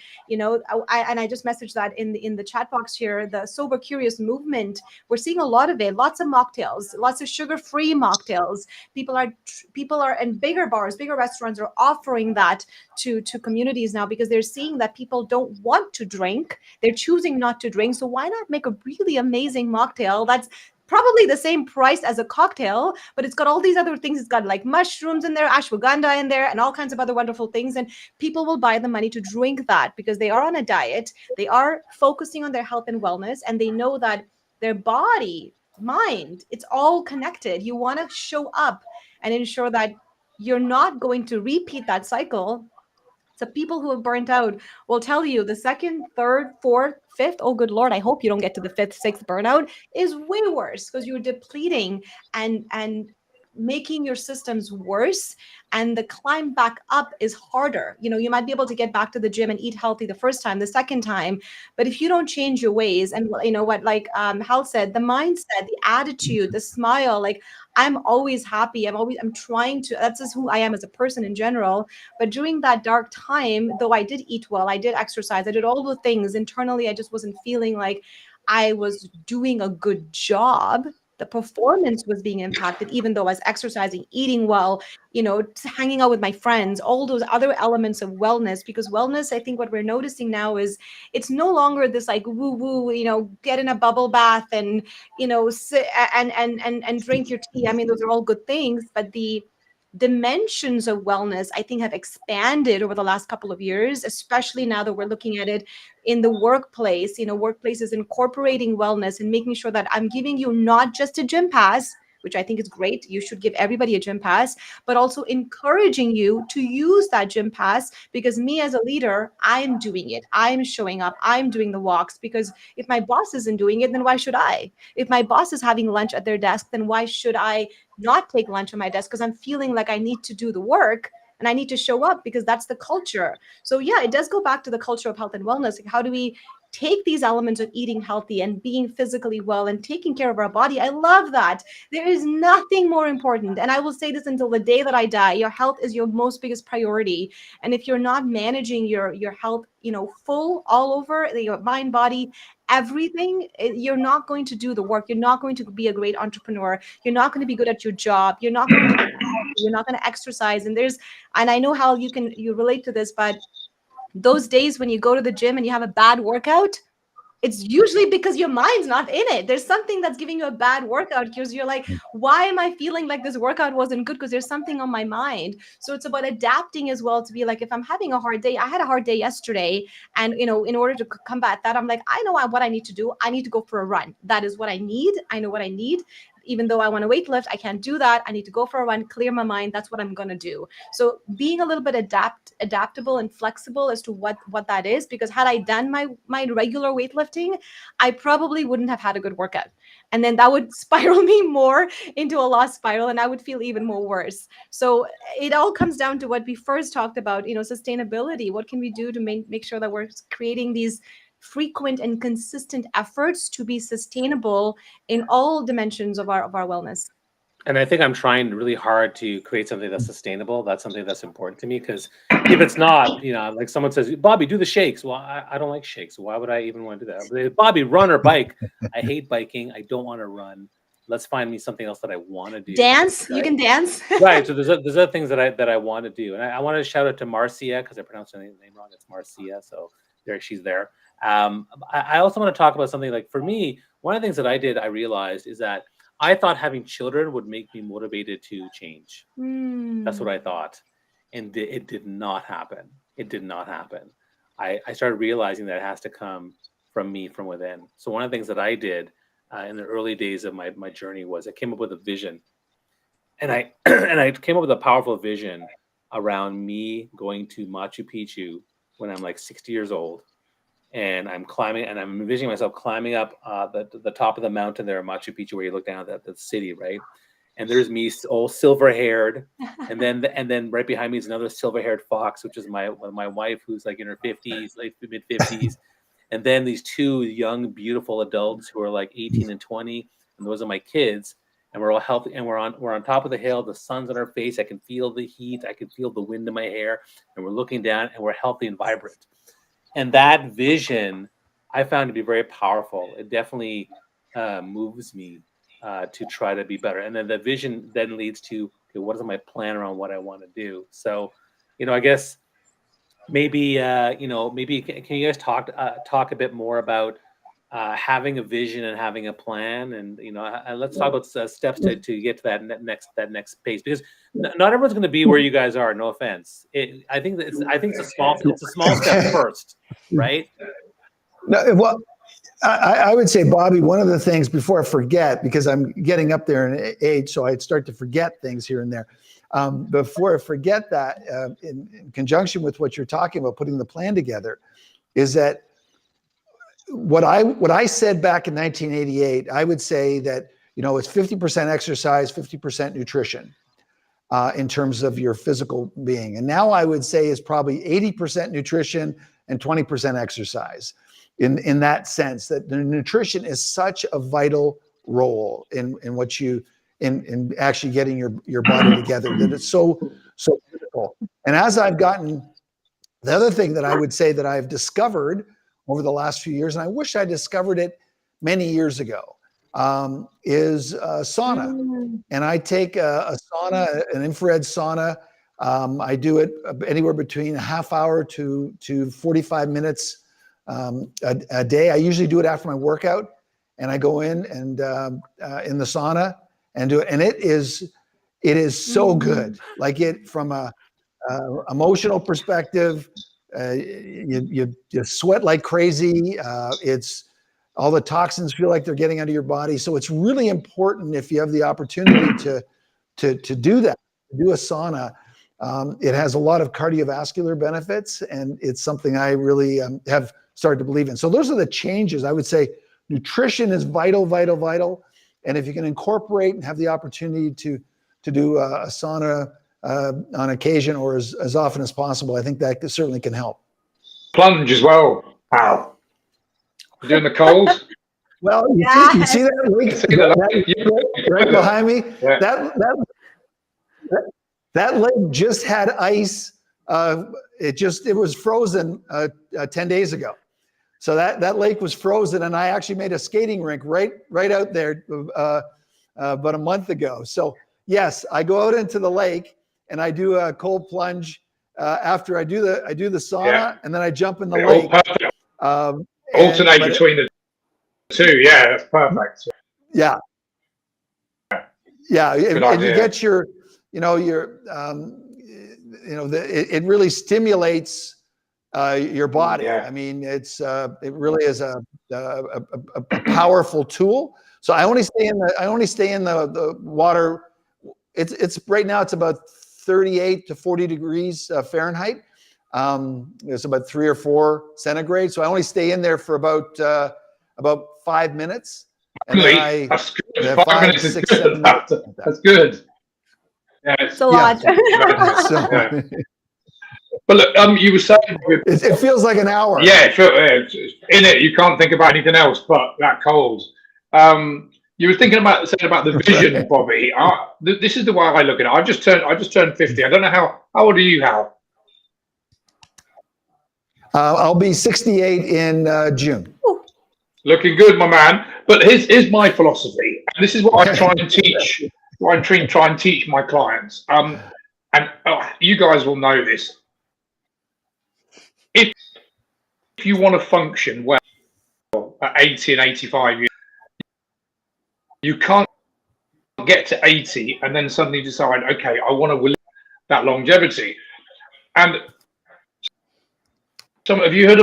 I just messaged that in the chat box here, the sober curious movement. We're seeing a lot of it, lots of mocktails, lots of sugar-free mocktails. People are in bigger bars, bigger restaurants are offering that to communities now, because they're seeing that people don't want to drink. They're choosing not to drink. So why not make a really amazing mocktail that's probably the same price as a cocktail, but it's got all these other things. It's got like mushrooms in there, ashwagandha in there, and all kinds of other wonderful things. And people will buy the money to drink that because they are on a diet. They are focusing on their health and wellness, and they know that their body, mind, it's all connected. You want to show up and ensure that you're not going to repeat that cycle. So people who have burnt out will tell you the second, third, fourth, fifth, oh good Lord, I hope you don't get to the fifth, sixth burnout, is way worse, because you're depleting and making your systems worse, and the climb back up is harder. You might be able to get back to the gym and eat healthy the first time, the second time, but if you don't change your ways, and what, like Hal said, the mindset, the attitude, the smile, like I'm always happy, I'm trying to, that's just who I am as a person in general. But during that dark time, though I did eat well, I did exercise, I did all the things internally, I just wasn't feeling like I was doing a good job. The performance was being impacted, even though I was exercising, eating well, hanging out with my friends, all those other elements of wellness. Because wellness, I think what we're noticing now is it's no longer this like woo woo, get in a bubble bath and, sit and drink your tea. I mean, those are all good things, but the dimensions of wellness, I think, have expanded over the last couple of years, especially now that we're looking at it in the workplace. Workplaces incorporating wellness and making sure that I'm giving you not just a gym pass, which I think is great. You should give everybody a gym pass, but also encouraging you to use that gym pass, because me as a leader, I'm doing it. I'm showing up. I'm doing the walks, because if my boss isn't doing it, then why should I? If my boss is having lunch at their desk, then why should I not take lunch on my desk? Because I'm feeling like I need to do the work and I need to show up, because that's the culture. So yeah, it does go back to the culture of health and wellness. Like, how do we take these elements of eating healthy and being physically well and taking care of our body? I love that. There is nothing more important. And I will say this until the day that I die, your health is your most biggest priority. And if you're not managing your health, full all over your mind, body, everything, you're not going to do the work. You're not going to be a great entrepreneur. You're not going to be good at your job. You're not going to you're not going to exercise. And I know how you relate to this, but those days when you go to the gym and you have a bad workout, it's usually because your mind's not in it. There's something that's giving you a bad workout, because you're like, why am I feeling like this workout wasn't good? Because there's something on my mind. So it's about adapting as well, to be like, if I'm having a hard day, I had a hard day yesterday, and in order to combat that, I'm like, I know what I need to do. I need to go for a run. That is what I need. I know what I need. Even though I want to weight lift, I can't do that. I need to go for a run, clear my mind. That's what I'm going to do. So being a little bit adaptable and flexible as to what that is, because had I done my regular weightlifting, I probably wouldn't have had a good workout. And then that would spiral me more into a loss spiral, and I would feel even more worse. So it all comes down to what we first talked about, sustainability. What can we do to make sure that we're creating these frequent and consistent efforts to be sustainable in all dimensions of our wellness? And I think I'm trying really hard to create something that's sustainable. That's something that's important to me, because if it's not, like someone says, Bobby, do the shakes. Well, I don't like shakes. Why would I even want to do that? Bobby, run or bike. I hate biking. I don't want to run. Let's find me something else that I want to do. Dance. Right? You can dance. Right. So there's other things that I want to do. And I want to shout out to Marcia, because I pronounced her name wrong. It's Marcia. So she's there. I also want to talk about something like, for me, one of the things that I realized is that I thought having children would make me motivated to change. That's what I thought. And it did not happen. It did not happen. I started realizing that it has to come from me, from within. So one of the things that I did in the early days of my journey was I came up with a vision. And I came up with a powerful vision around me going to Machu Picchu when I'm like 60 years old, and I'm climbing, and I'm envisioning myself climbing up the top of the mountain there in Machu Picchu, where you look down at the city, right? And there's me, all silver-haired, and then right behind me is another silver-haired fox, which is my wife, who's like in her 50s, like mid-50s, and then these two young, beautiful adults who are like 18 and 20, and those are my kids, and we're all healthy, and we're on top of the hill. The sun's on our face. I can feel the heat. I can feel the wind in my hair, and we're looking down, and we're healthy and vibrant. And that vision I found to be very powerful. It definitely moves me to try to be better. And then the vision then leads to, okay, what is my plan around what I want to do? So, I guess maybe, maybe can you guys talk a bit more about having a vision and having a plan? And, let's talk about steps to get to that next pace, because not everyone's going to be where you guys are. No offense. I think it's a small step first, right? No, well, I would say, Bobby, one of the things, before I forget, because I'm getting up there in age, so I'd start to forget things here and there. Before I forget that, in conjunction with what you're talking about, putting the plan together, is that what I said back in 1988, I would say that, it's 50% exercise, 50% nutrition in terms of your physical being. And now I would say is probably 80% nutrition and 20% exercise. In that sense, that the nutrition is such a vital role in what in actually getting your body together, that it's so critical. And as I've gotten, the other thing that I would say that I've discovered over the last few years, and I wish I discovered it many years ago, is sauna. And I take a sauna, an infrared sauna. I do it anywhere between a half hour to 45 minutes a day. I usually do it after my workout, and I go in and in the sauna and do it. And it is so good. Like, it from a emotional perspective, you sweat like crazy. It's all the toxins feel like they're getting out of your body. So it's really important, if you have the opportunity to do that, do a sauna. It has a lot of cardiovascular benefits, and it's something I really have started to believe in. So those are the changes. I would say nutrition is vital, vital, vital. And if you can incorporate and have the opportunity to do a sauna on occasion, or as often as possible, I think that certainly can help. Plunge as well. Wow. You're doing the cold? Well, you see that right behind me? Yeah. That lake just had ice. It was frozen 10 days ago. So that lake was frozen, and I actually made a skating rink right out there about a month ago. So yes, I go out into the lake and I do a cold plunge after I do the sauna, yeah. And then I jump in the lake. Alternate between the two. Yeah, that's perfect. Yeah. Yeah, and you get your, it really stimulates your body. Yeah. I mean, it really is a powerful tool. So I only stay in the water. It's right now it's about 38 to 40 degrees Fahrenheit. It's about 3 or 4 centigrade. So I only stay in there for about 5 minutes. And then that's good. 5 minutes is good. That's good. Yeah, it's a lot. Yeah. But look, you were saying it feels like an hour. Yeah, in it you can't think about anything else but that cold. You were saying about the vision, Bobby. This is the way I look at it. I just turned 50. I don't know how old are you, Hal? I'll be 68 in June. Looking good, my man. But here's my philosophy. And this is what I try and teach. What I try and teach my clients. And you guys will know this. If you want to function well at 80 and 85 years, you can't get to 80 and then suddenly decide, okay, I want to live that longevity. And have you heard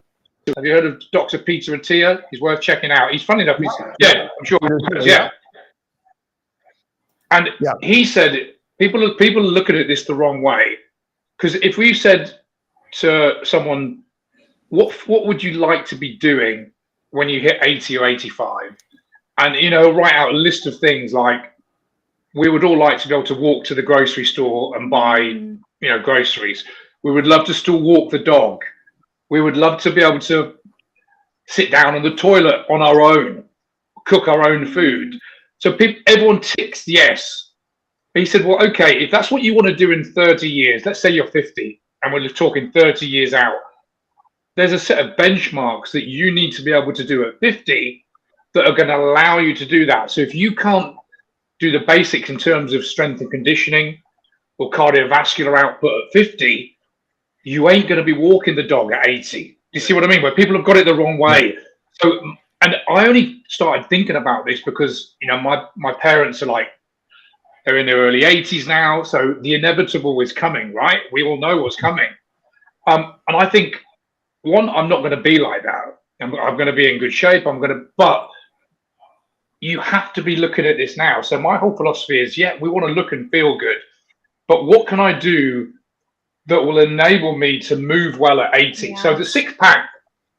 of Dr. Peter Attia? He's worth checking out. He's funny enough. I'm sure. Yeah. And he said people look at this the wrong way, because if we said to someone what would you like to be doing when you hit 80 or 85? And, you know, write out a list of things like, we would all like to be able to walk to the grocery store and buy, you know, groceries. We would love to still walk the dog. We would love to be able to sit down on the toilet on our own, cook our own food. So everyone ticks yes. He said, well, okay, if that's what you want to do in 30 years, let's say you're 50 and we're talking 30 years out, there's a set of benchmarks that you need to be able to do at 50 that are going to allow you to do that. So if you can't do the basics in terms of strength and conditioning or cardiovascular output at 50, you ain't going to be walking the dog at 80. You see what I mean? Where people have got it the wrong way. So, and I only started thinking about this because, you know, my parents are like, they're in their early 80s now. So the inevitable is coming, right? We all know what's coming. And I think, one, I'm not going to be like that. I'm going to be in good shape. But you have to be looking at this now. So my whole philosophy is, yeah, we want to look and feel good, but what can I do that will enable me to move well at 80? Yeah. So the six pack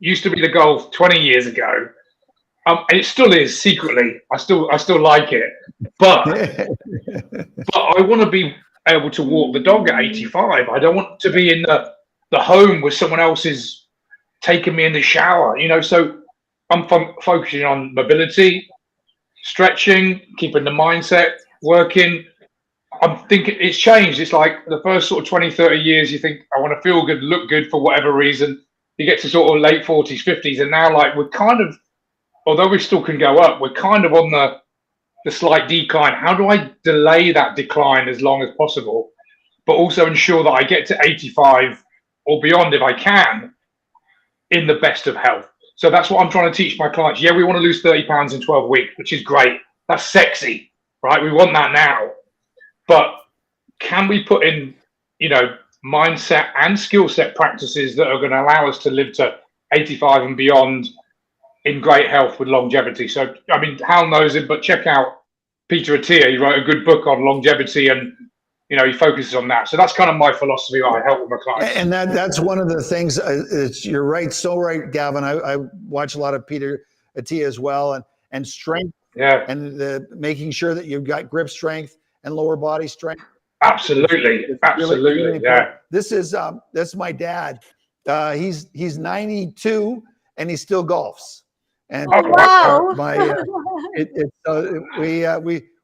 used to be the goal 20 years ago. And it still is secretly. I still like it, but I want to be able to walk the dog at 85. I don't want to be in the home where someone else is taking me in the shower, you know. So I'm focusing on mobility, stretching, keeping the mindset working. I'm thinking it's changed. It's like the first sort of 20, 30 years, you think, I want to feel good, look good for whatever reason. You get to sort of late 40s, 50s, and now like we're kind of, although we still can go up, we're kind of on the slight decline. How do I delay that decline as long as possible, but also ensure that I get to 85 or beyond if I can in the best of health? So that's what I'm trying to teach my clients. Yeah, we want to lose 30 pounds in 12 weeks, which is great. That's sexy, right? We want that now. But can we put in, you know, mindset and skill set practices that are going to allow us to live to 85 and beyond in great health with longevity? So, I mean, Hal knows it, but check out Peter Attia. He wrote a good book on longevity and, you know, he focuses on that. So that's kind of my philosophy that I help with my clients. And that's one of the things, you're right, so right, Gavin. I watch a lot of Peter Attia as well, and strength, and making sure that you've got grip strength and lower body strength. Absolutely, absolutely, really yeah. This is my dad. He's 92 and he still golfs. And wow,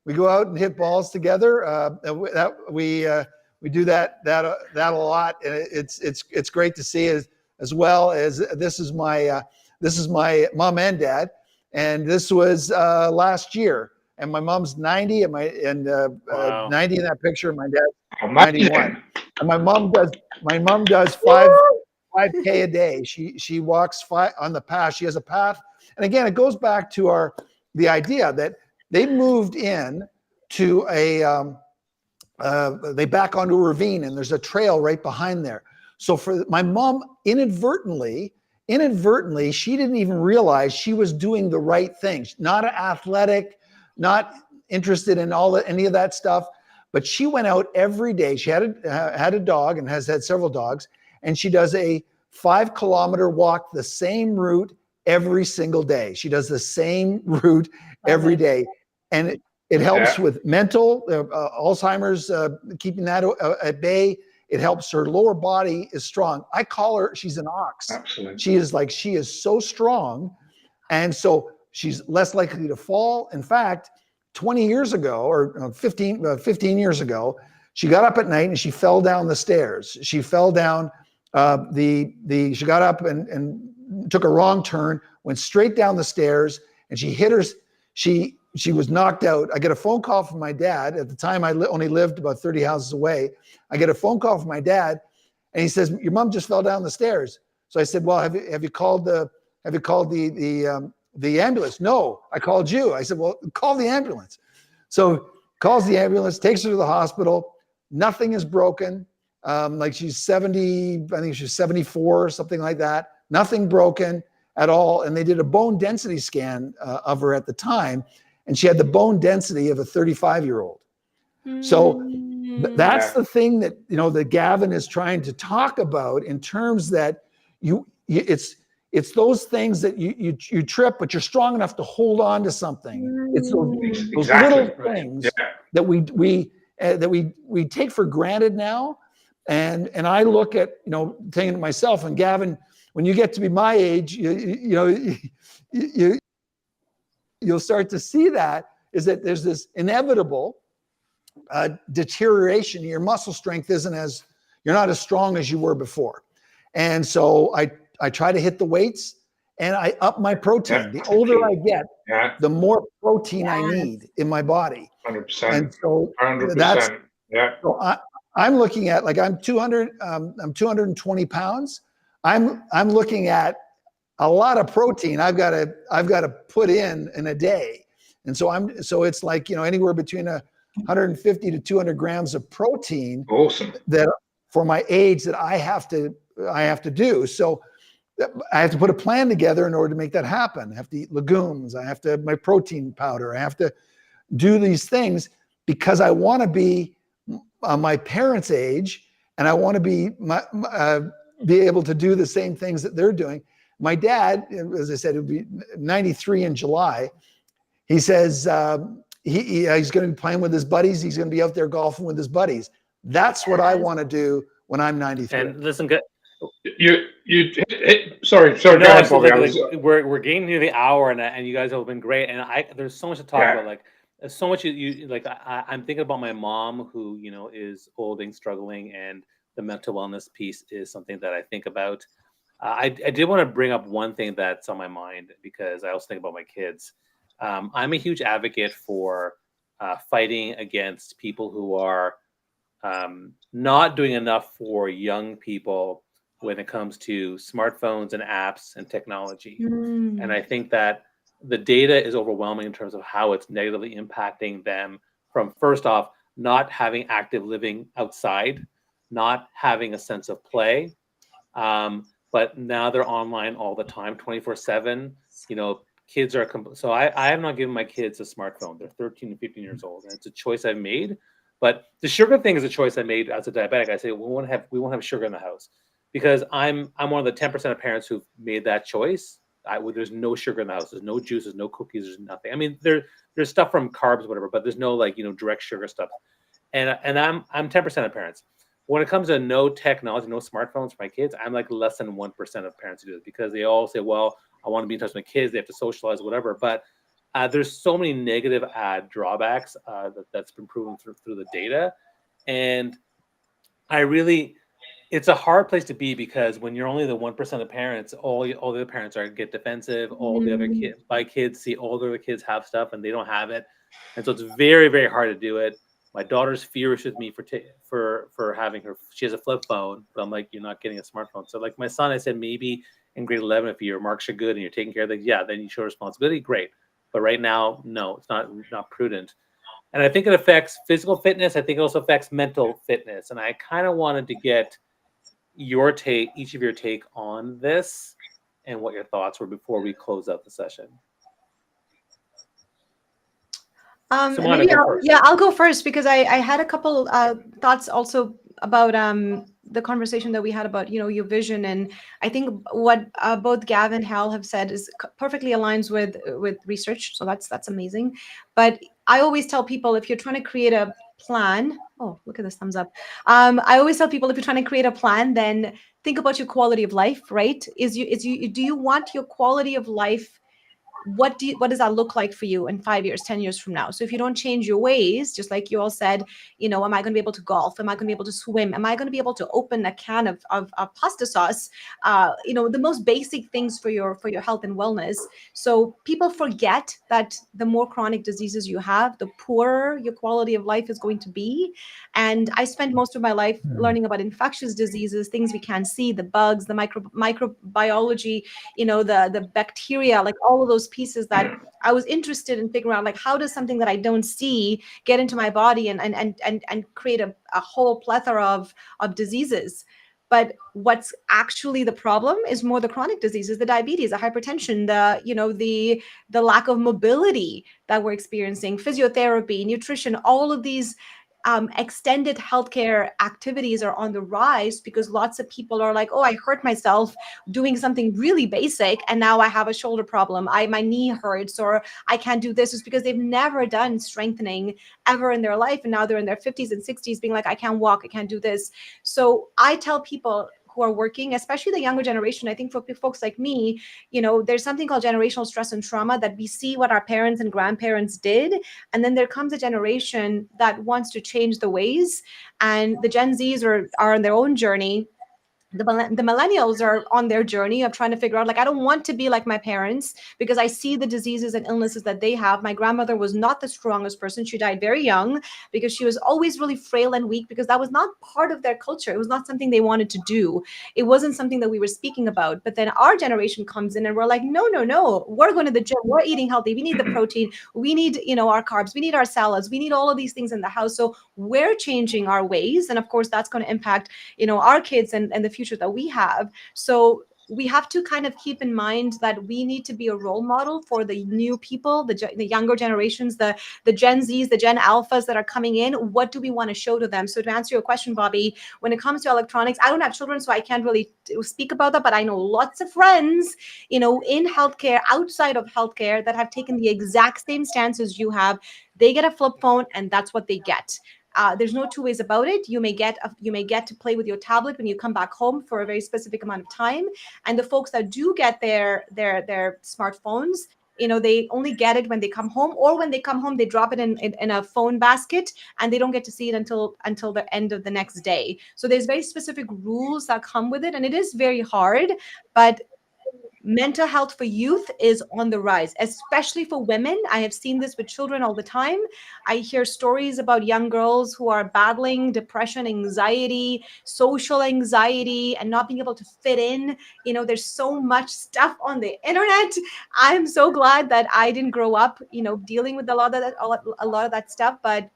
we go out and hit balls together. We do that a lot, and it's great to see as well as this is my mom and dad, and this was last year. And my mom's 90, and 90 in that picture. My dad's 91. And my mom does 5K a day. She walks 5 on the path. She has a path, and again, it goes back to the idea that they moved in to they back onto a ravine, and there's a trail right behind there. So for my mom, inadvertently, she didn't even realize she was doing the right things. Not athletic, not interested in any of that stuff, but she went out every day. She had a dog and has had several dogs, and she does a 5-kilometer walk the same route every single day. She does the same route every day, and it helps with mental Alzheimer's, keeping that at bay. It helps her lower body is strong. I call her, she's an ox. Absolutely. She is so strong, and so she's less likely to fall. In fact, 20 years ago, or 15 years ago, she got up at night and she fell down the stairs. She fell down she got up and took a wrong turn, went straight down the stairs, and she hit her. She was knocked out. I get a phone call from my dad. At the time, I only lived about 30 houses away. I get a phone call from my dad, and he says, "Your mom just fell down the stairs." So I said, "Well, have you called the ambulance?" "No, I called you." I said, "Well, call the ambulance." So calls the ambulance, takes her to the hospital. Nothing is broken. Like she's 70, I think she's 74 or something like that. Nothing broken at all. And they did a bone density scan of her at the time, and she had the bone density of a 35-year-old. So that's the thing that, that Gavin is trying to talk about, in terms that it's those things that you trip, but you're strong enough to hold on to something. It's those little things that we take for granted now. And I look at, taking it myself, and Gavin, when you get to be my age, you'll start to see that there's this inevitable deterioration. Your muscle strength you're not as strong as you were before. And so I try to hit the weights, and I up my protein. The older I get, the more protein I need in my body. 100%. And so 100%. So I'm looking at, like, I'm 220 pounds. I'm looking at a lot of protein I've got to put in a day. And so it's like, anywhere between 150 to 200 grams of protein. Awesome. That for my age that I have to do. So I have to put a plan together in order to make that happen. I have to eat legumes. I have to have my protein powder. I have to do these things because I want to be my parents' age, and I want to be able to do the same things that they're doing. My dad, as I said, he'll be 93 in July. He says he's going to be playing with his buddies. He's going to be out there golfing with his buddies. That's what I want to do when I'm 93. And listen, good. Sorry. No, go ahead, Bobby. We're getting near the hour, and you guys have been great. And there's so much to talk about. Like, there's so much I'm thinking about my mom, who is old and struggling, and the mental wellness piece is something that I think about. I did want to bring up one thing that's on my mind, because I also think about my kids. I'm a huge advocate for fighting against people who are not doing enough for young people when it comes to smartphones and apps and technology. And I think that the data is overwhelming in terms of how it's negatively impacting them, from, first off, not having active living outside, not having a sense of play. But now they're online all the time, 24/7. Kids are, so I have not given my kids a smartphone. They're 13 and 15 years old, and it's a choice I've made. But the sugar thing is a choice I made as a diabetic. I say we won't have sugar in the house, because I'm one of the 10% of parents who've made that choice. There's no sugar in the house. There's no juices, no cookies. There's nothing. I mean, there's stuff from carbs, whatever, but there's no direct sugar stuff. And I'm 10% of parents. When it comes to no technology, no smartphones for my kids, I'm like less than 1% of parents who do it, because they all say, well, I want to be in touch with my kids. They have to socialize, whatever. But there's so many negative drawbacks that's been proven through the data. And it's a hard place to be, because when you're only the 1% of parents, all the other parents get defensive. All the other kids see all the other kids have stuff and they don't have it. And so it's very, very hard to do it. My daughter's furious with me for having her. She has a flip phone, but I'm like, you're not getting a smartphone. So like my son, I said, maybe in grade 11, if your marks are good and you're taking care of things, then you show responsibility. Great. But right now, no, it's not prudent. And I think it affects physical fitness. I think it also affects mental fitness. And I kind of wanted to get each of your take on this, and what your thoughts were before we close out the session. Sumana, I'll go first, because I had a couple thoughts also about the conversation that we had about your vision, and I think what both Gav and Hal have said is perfectly aligns with research, so that's amazing. But I always tell people, if you're trying to create a plan, oh, look at this thumbs up. I always tell people, if you're trying to create a plan, then think about your quality of life, right? Do you want your quality of life? What does that look like for you in 5 years, 10 years from now? So if you don't change your ways, just like you all said, am I going to be able to golf? Am I going to be able to swim? Am I going to be able to open a can of pasta sauce? The most basic things for your health and wellness. So people forget that the more chronic diseases you have, the poorer your quality of life is going to be. And I spent most of my life learning about infectious diseases, things we can't see, the bugs, the microbiology, the bacteria, like all of those pieces that I was interested in figuring out, like, how does something that I don't see get into my body and create a whole plethora of diseases. But what's actually the problem is more the chronic diseases, the diabetes, the hypertension, the lack of mobility that we're experiencing, physiotherapy, nutrition, all of these extended healthcare activities are on the rise because lots of people are like, oh, I hurt myself doing something really basic and now I have a shoulder problem. My knee hurts, or I can't do this. Is because they've never done strengthening ever in their life. And now they're in their 50s and 60s being like, I can't walk, I can't do this. So I tell people who are working, especially the younger generation, I think for folks like me, there's something called generational stress and trauma, that we see what our parents and grandparents did. And then there comes a generation that wants to change the ways. And the Gen Zs are on their own journey. The millennials are on their journey of trying to figure out, like, I don't want to be like my parents because I see the diseases and illnesses that they have. My grandmother was not the strongest person. She died very young because she was always really frail and weak, because that was not part of their culture. It was not something they wanted to do. It wasn't something that we were speaking about. But then our generation comes in and we're like, no, we're going to the gym. We're eating healthy. We need the protein. We need, our carbs. We need our salads. We need all of these things in the house. So we're changing our ways. And of course, that's going to impact, our kids and the future that we have. So we have to kind of keep in mind that we need to be a role model for the new people, the younger generations, the Gen Zs, the Gen Alphas that are coming in. What do we want to show to them? So to answer your question, Bobby, when it comes to electronics, I don't have children, so I can't really speak about that, but I know lots of friends, in healthcare, outside of healthcare, that have taken the exact same stance as you have. They get a flip phone and that's what they get. There's no two ways about it. You may get to play with your tablet when you come back home for a very specific amount of time. And the folks that do get their smartphones, they only get it when they come home, or when they come home, they drop it in a phone basket and they don't get to see it until the end of the next day. So there's very specific rules that come with it. And it is very hard, but mental health for youth is on the rise, especially for women. I have seen this with children all the time. I hear stories about young girls who are battling depression, anxiety, social anxiety, and not being able to fit in. There's so much stuff on the internet. I'm so glad that I didn't grow up, dealing with a lot of that stuff. But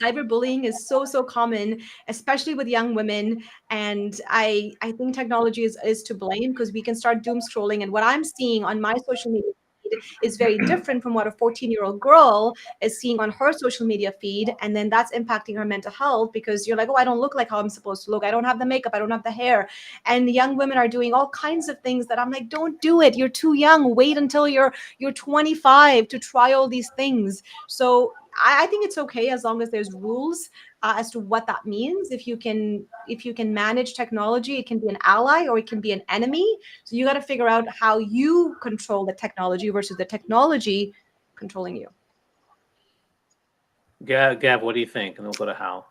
cyberbullying is so common, especially with young women. And I think technology is to blame, because we can start doom scrolling. And what I'm seeing on my social media feed is very different from what a 14-year-old girl is seeing on her social media feed. And then that's impacting her mental health, because you're like, oh, I don't look like how I'm supposed to look. I don't have the makeup. I don't have the hair. And young women are doing all kinds of things that I'm like, don't do it. You're too young. Wait until you're 25 to try all these things. So I think it's okay as long as there's rules as to what that means. If you can manage technology, it can be an ally or it can be an enemy. So you got to figure out how you control the technology versus the technology controlling you. Gav, what do you think? And we'll go to Hal.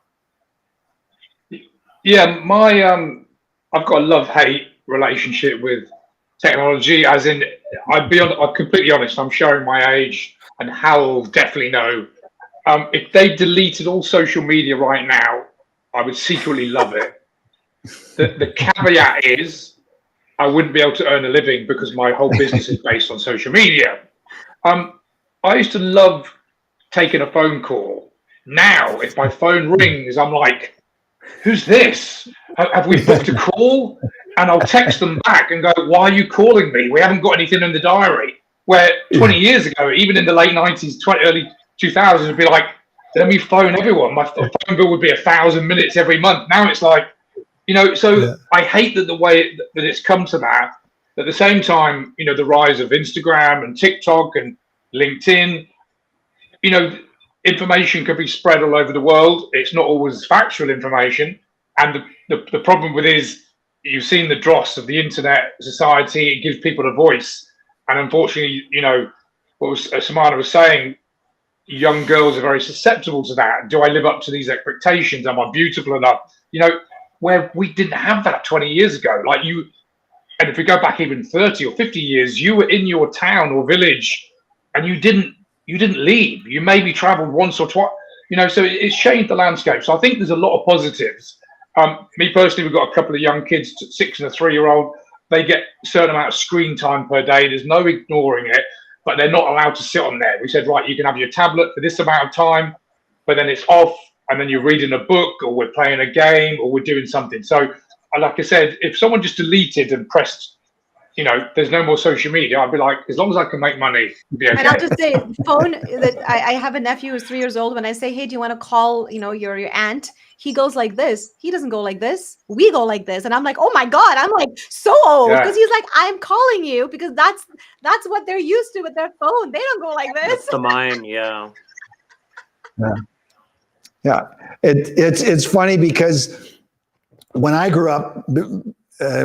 Yeah, I've got a love-hate relationship with technology. As in, I'm completely honest. I'm showing my age, and Hal will definitely know. If they deleted all social media right now, I would secretly love it. The caveat is I wouldn't be able to earn a living because my whole business is based on social media. I used to love taking a phone call. Now, if my phone rings, I'm like, who's this? Have we booked a call? And I'll text them back and go, why are you calling me? We haven't got anything in the diary. Where 20 years ago, even in the late 90s, early 2000s, it'd be like, let me phone everyone. My phone bill would be 1,000 minutes every month. Now it's like, so yeah. I hate that the way that it's come to that. At the same time, the rise of Instagram and TikTok and LinkedIn, information can be spread all over the world. It's not always factual information. And the problem with it is, you've seen the dross of the internet society. It gives people a voice. And unfortunately, what Sumana was saying, young girls are very susceptible to that. Do I live up to these expectations? Am I beautiful enough? Where we didn't have that 20 years ago. And if we go back even 30 or 50 years, you were in your town or village and you didn't leave. You maybe traveled once or twice, so it's changed the landscape. So I think there's a lot of positives. Me personally, we've got a couple of young kids, 6 and a 3-year-old. They get a certain amount of screen time per day. There's no ignoring it, but they're not allowed to sit on there. We said, right, you can have your tablet for this amount of time, but then it's off, and then you're reading a book, or we're playing a game, or we're doing something. So, like I said, if someone just deleted and pressed there's no more social media, I'd be like, as long as I can make money, be okay. And I'll just say, phone. That I have a nephew who's 3 years old. When I say, "Hey, do you want to call, your aunt?" He goes like this. He doesn't go like this. We go like this, and I'm like, "Oh my god!" I'm like so old because he's like, "I'm calling you," because that's what they're used to with their phone. They don't go like this. That's the mime, yeah. Yeah. It's funny because when I grew up,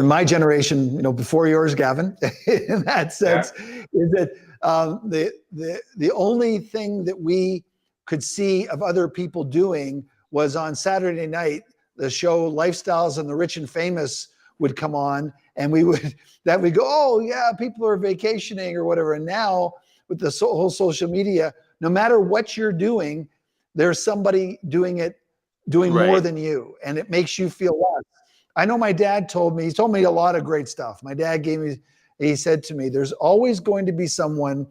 my generation, before yours, Gavin, in that sense, is that the only thing that we could see of other people doing was on Saturday night, the show Lifestyles and the Rich and Famous would come on, and we would go, oh yeah, people are vacationing or whatever. And now with the whole social media, no matter what you're doing, there's somebody doing more than you, and it makes you feel less. I know my dad told me a lot of great stuff. My dad he said to me, there's always going to be someone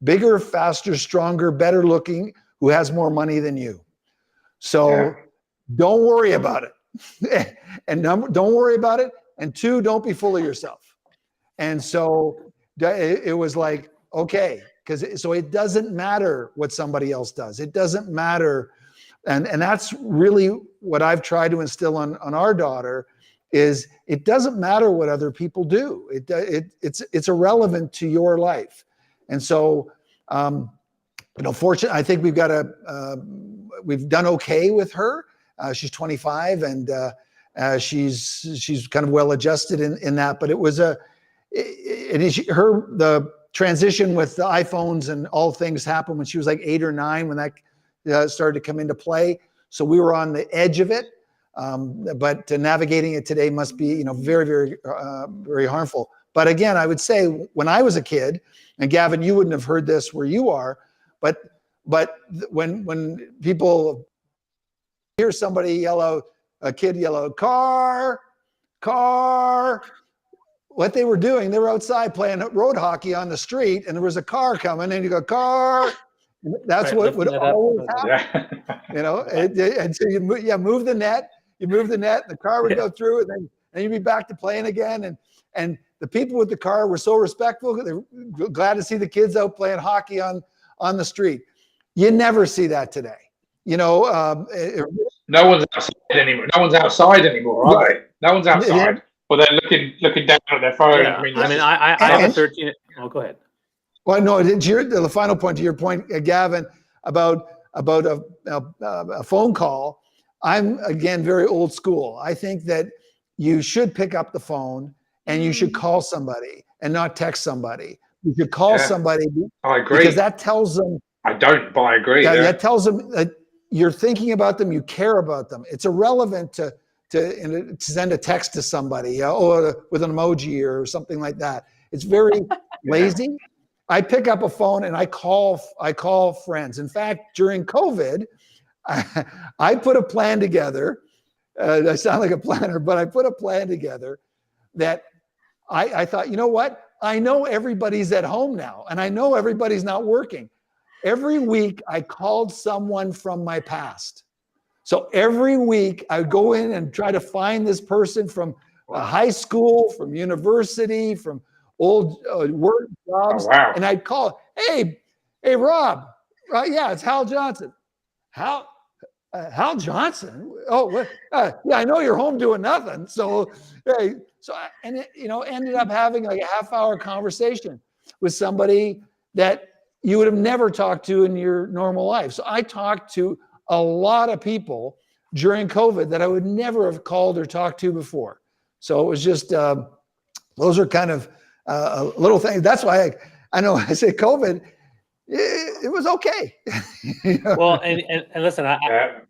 bigger, faster, stronger, better looking who has more money than you. So don't worry about it. And don't worry about it. And 2, don't be full of yourself. And so it was like, okay, so it doesn't matter what somebody else does. It doesn't matter. And that's really what I've tried to instill on our daughter is it doesn't matter what other people do. It's irrelevant to your life. And so, fortunately, I think we've done okay with her. She's 25 and she's kind of well adjusted in that, but it was the transition with the iPhones and all things happened when she was like 8 or 9, when that started to come into play. So we were on the edge of it. But navigating it today must be, very, very, very harmful. But again, I would say when I was a kid, and Gavin, you wouldn't have heard this where you are, but when people hear somebody a kid yell out, car, what they were doing, they were outside playing road hockey on the street, and there was a car coming, and you go, car. That's what would always happen. And so you move the net. You move the net, and the car would go through, and then you'd be back to playing again. And the people with the car were so respectful. They were glad to see the kids out playing hockey on the street. You never see that today. No one's outside anymore. No one's outside anymore, are they? No one's outside. Well, they're looking down at their phone. Yeah. I have a 13. Oh, go ahead. Well, no, the final point to your point, Gavin, about a phone call. I'm, again, very old school. I think that you should pick up the phone and you should call somebody and not text somebody. You should call somebody. I agree. Because that tells them. I don't, but I agree. That tells them that you're thinking about them, you care about them. It's irrelevant to send a text to somebody with an emoji or something like that. It's very lazy. I pick up a phone and I call friends. In fact, during COVID, I put a plan together. I sound like a planner, but I put a plan together that I thought, you know what? I know everybody's at home now, and I know everybody's not working. Every week, I called someone from my past. So every week, I would go in and try to find this person from high school, from university, from old work jobs. Oh, wow. And I'd call, hey, Rob. Yeah, it's Hal Johnson. Hal Johnson? Oh, what? Yeah, I know you're home doing nothing. So, ended up having like a half-hour conversation with somebody that you would have never talked to in your normal life. So I talked to a lot of people during COVID that I would never have called or talked to before. So it was just, those are kind of little things. That's why I know I say COVID, it was okay. Well, and listen, I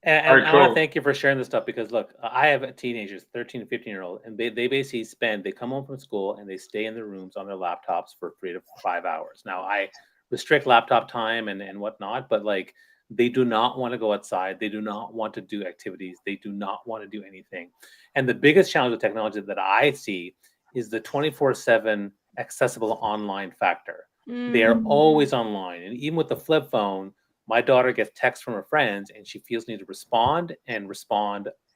want to thank you for sharing this stuff, because look, I have teenagers, 13 and 15-year-old, and they basically they come home from school and they stay in their rooms on their laptops for 3 to 5 hours. Now I restrict laptop time and whatnot, but like, they do not want to go outside. They do not want to do activities. They do not want to do anything. And the biggest challenge with technology that I see is the 24/7 accessible online factor. They are always online. And even with the flip phone, my daughter gets texts from her friends and she feels need to respond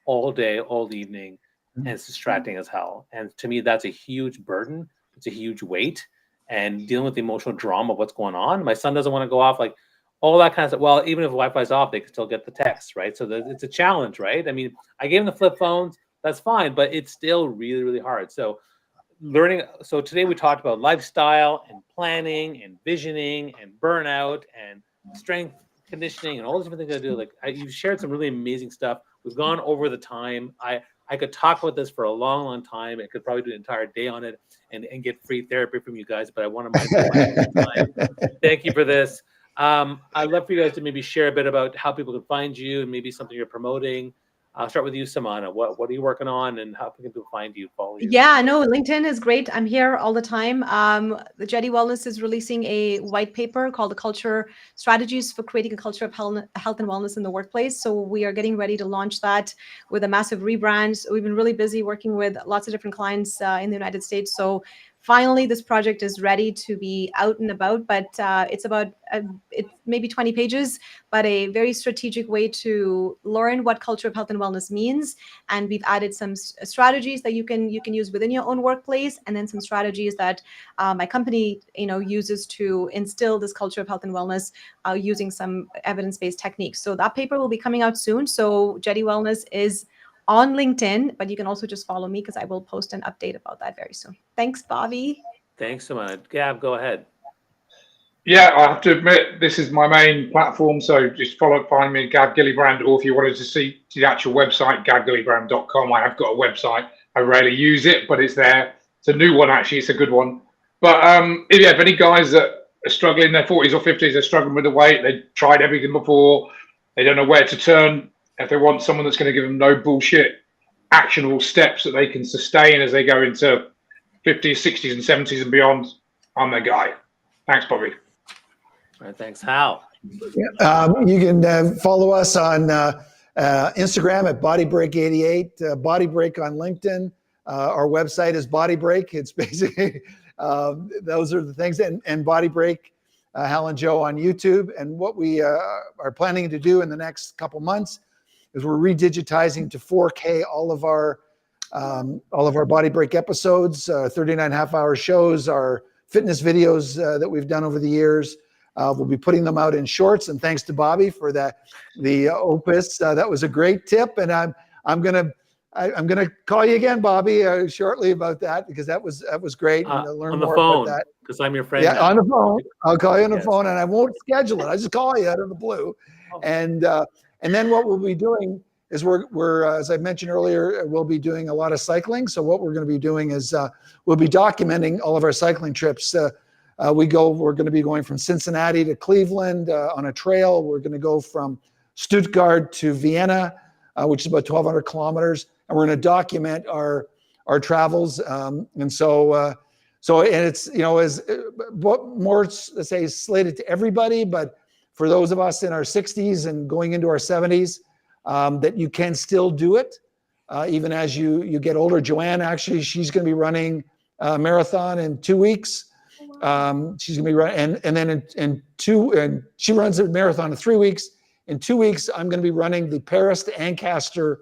all day, all evening, and it's distracting as hell. And to me, that's a huge burden it's a huge weight, and dealing with the emotional drama of what's going on. My son doesn't want to go off, like all that kind of stuff. Well, even if Wi-Fi's off, they can still get the text, right? So it's a challenge, right? I mean, I gave them the flip phones, that's fine, but it's still really, really hard. So today we talked about lifestyle and planning and visioning and burnout and strength conditioning and all these different things I do. Like you've shared some really amazing stuff. We've gone over the time. I could talk about this for a long, long time. I could probably do an entire day on it and get free therapy from you guys, but I want to mind time. Thank you for this. I'd love for you guys to maybe share a bit about how people can find you and maybe something you're promoting. I'll start with you, Sumana. What are you working on, and how can people find you, follow you? Yeah, no, LinkedIn is great. I'm here all the time. The Jeddy Wellness is releasing a white paper called "The Culture Strategies for Creating a Culture of Health and Wellness in the Workplace." So we are getting ready to launch that with a massive rebrand. So we've been really busy working with lots of different clients in the United States. So finally, this project is ready to be out and about, but it's about it's maybe 20 pages, but a very strategic way to learn what culture of health and wellness means. And we've added some strategies that you can use within your own workplace, and then some strategies that my company uses to instill this culture of health and wellness using some evidence-based techniques. So that paper will be coming out soon. So Jeddy Wellness is on LinkedIn, but you can also just follow me because I will post an update about that very soon. Thanks, Bobby. Thanks so much. Gab, go ahead. Yeah, I have to admit, this is my main platform, so just find me, Gab Gallibrand, or if you wanted to see the actual website, gabgallibrand.com. I have got a website. I rarely use it, but it's there. It's a new one, actually. It's a good one. But if you have any guys that are struggling in their 40s or 50s, they're struggling with the weight, they've tried everything before, they don't know where to turn. If they want someone that's going to give them no bullshit, actionable steps that they can sustain as they go into 50s, 60s, and 70s and beyond, I'm their guy. Thanks, Bobby. All right, thanks. Hal. You can follow us on Instagram at BodyBreak88, BodyBreak on LinkedIn. Our website is BodyBreak. It's basically those are the things, and BodyBreak, Hal and Joe on YouTube. And what we are planning to do in the next couple months is we're redigitizing to 4K all of our Body Break episodes, 39 half-hour shows, our fitness videos that we've done over the years. We'll be putting them out in shorts, and thanks to Bobby for the opus. That was a great tip, and I'm gonna call you again, Bobby, shortly about that, because that was great. And learn on the more phone, about that. because I'm your friend. Yeah, now. on the phone. I'll call you on the phone, and I won't schedule it. I just call you out of the blue, and then what we'll be doing is we're as I mentioned earlier, we'll be doing a lot of cycling. So what we're going to be doing is we'll be documenting all of our cycling trips. We're going to be going from Cincinnati to Cleveland on a trail. We're going to go from Stuttgart to Vienna, which is about 1,200 kilometers, and we're going to document our travels. And it's as more, let's say, slated to everybody, but for those of us in our 60s and going into our 70s, that you can still do it even as you get older. Joanne, actually, she's going to be running a marathon in 2 weeks. She's gonna be running, and then she runs a marathon in 3 weeks. In 2 weeks, I'm going to be running the Paris to Ancaster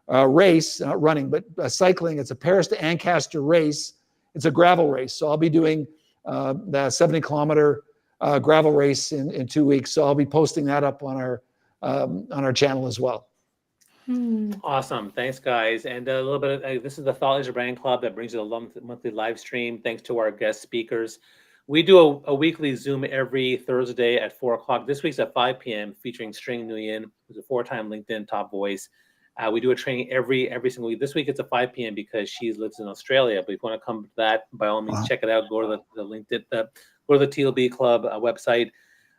race. Not running, but cycling. It's a Paris to Ancaster race. It's a gravel race, so I'll be doing the 70-kilometer gravel race in 2 weeks. So I'll be posting that up on our channel as well. Awesome. Thanks, guys. And a little bit of, this is the Thought Leader Brand Club that brings you a monthly live stream. Thanks to our guest speakers. We do a weekly Zoom every Thursday at 4 o'clock. This week's at 5 p.m. featuring String Nguyen, who's a 4-time LinkedIn top voice. We do a training every single week. This week it's at 5 p.m. because she lives in Australia. But if you want to come to that, by all means, check it out. Go to the LinkedIn, go to the TLB Club website.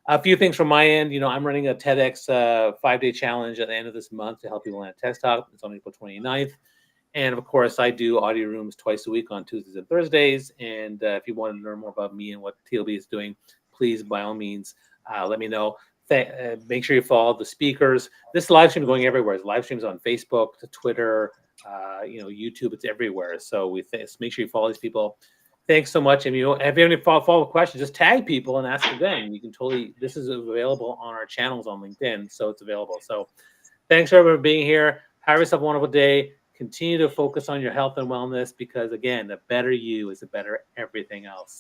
A few things from my end. I'm running a TEDx 5-day challenge at the end of this month to help people land TED Talk. It's on April 29th. And of course, I do audio rooms twice a week on Tuesdays and Thursdays. And if you want to learn more about me and what TLB is doing, please, by all means, let me know. Make sure you follow the speakers. This live stream is going everywhere. It's live streams on Facebook, to Twitter, YouTube. It's everywhere. So make sure you follow these people. Thanks so much. And if you have any follow-up questions, just tag people and ask them. You can this is available on our channels on LinkedIn, so it's available. So thanks everyone for being here. Have yourself a wonderful day. Continue to focus on your health and wellness, because again, the better you is the better everything else.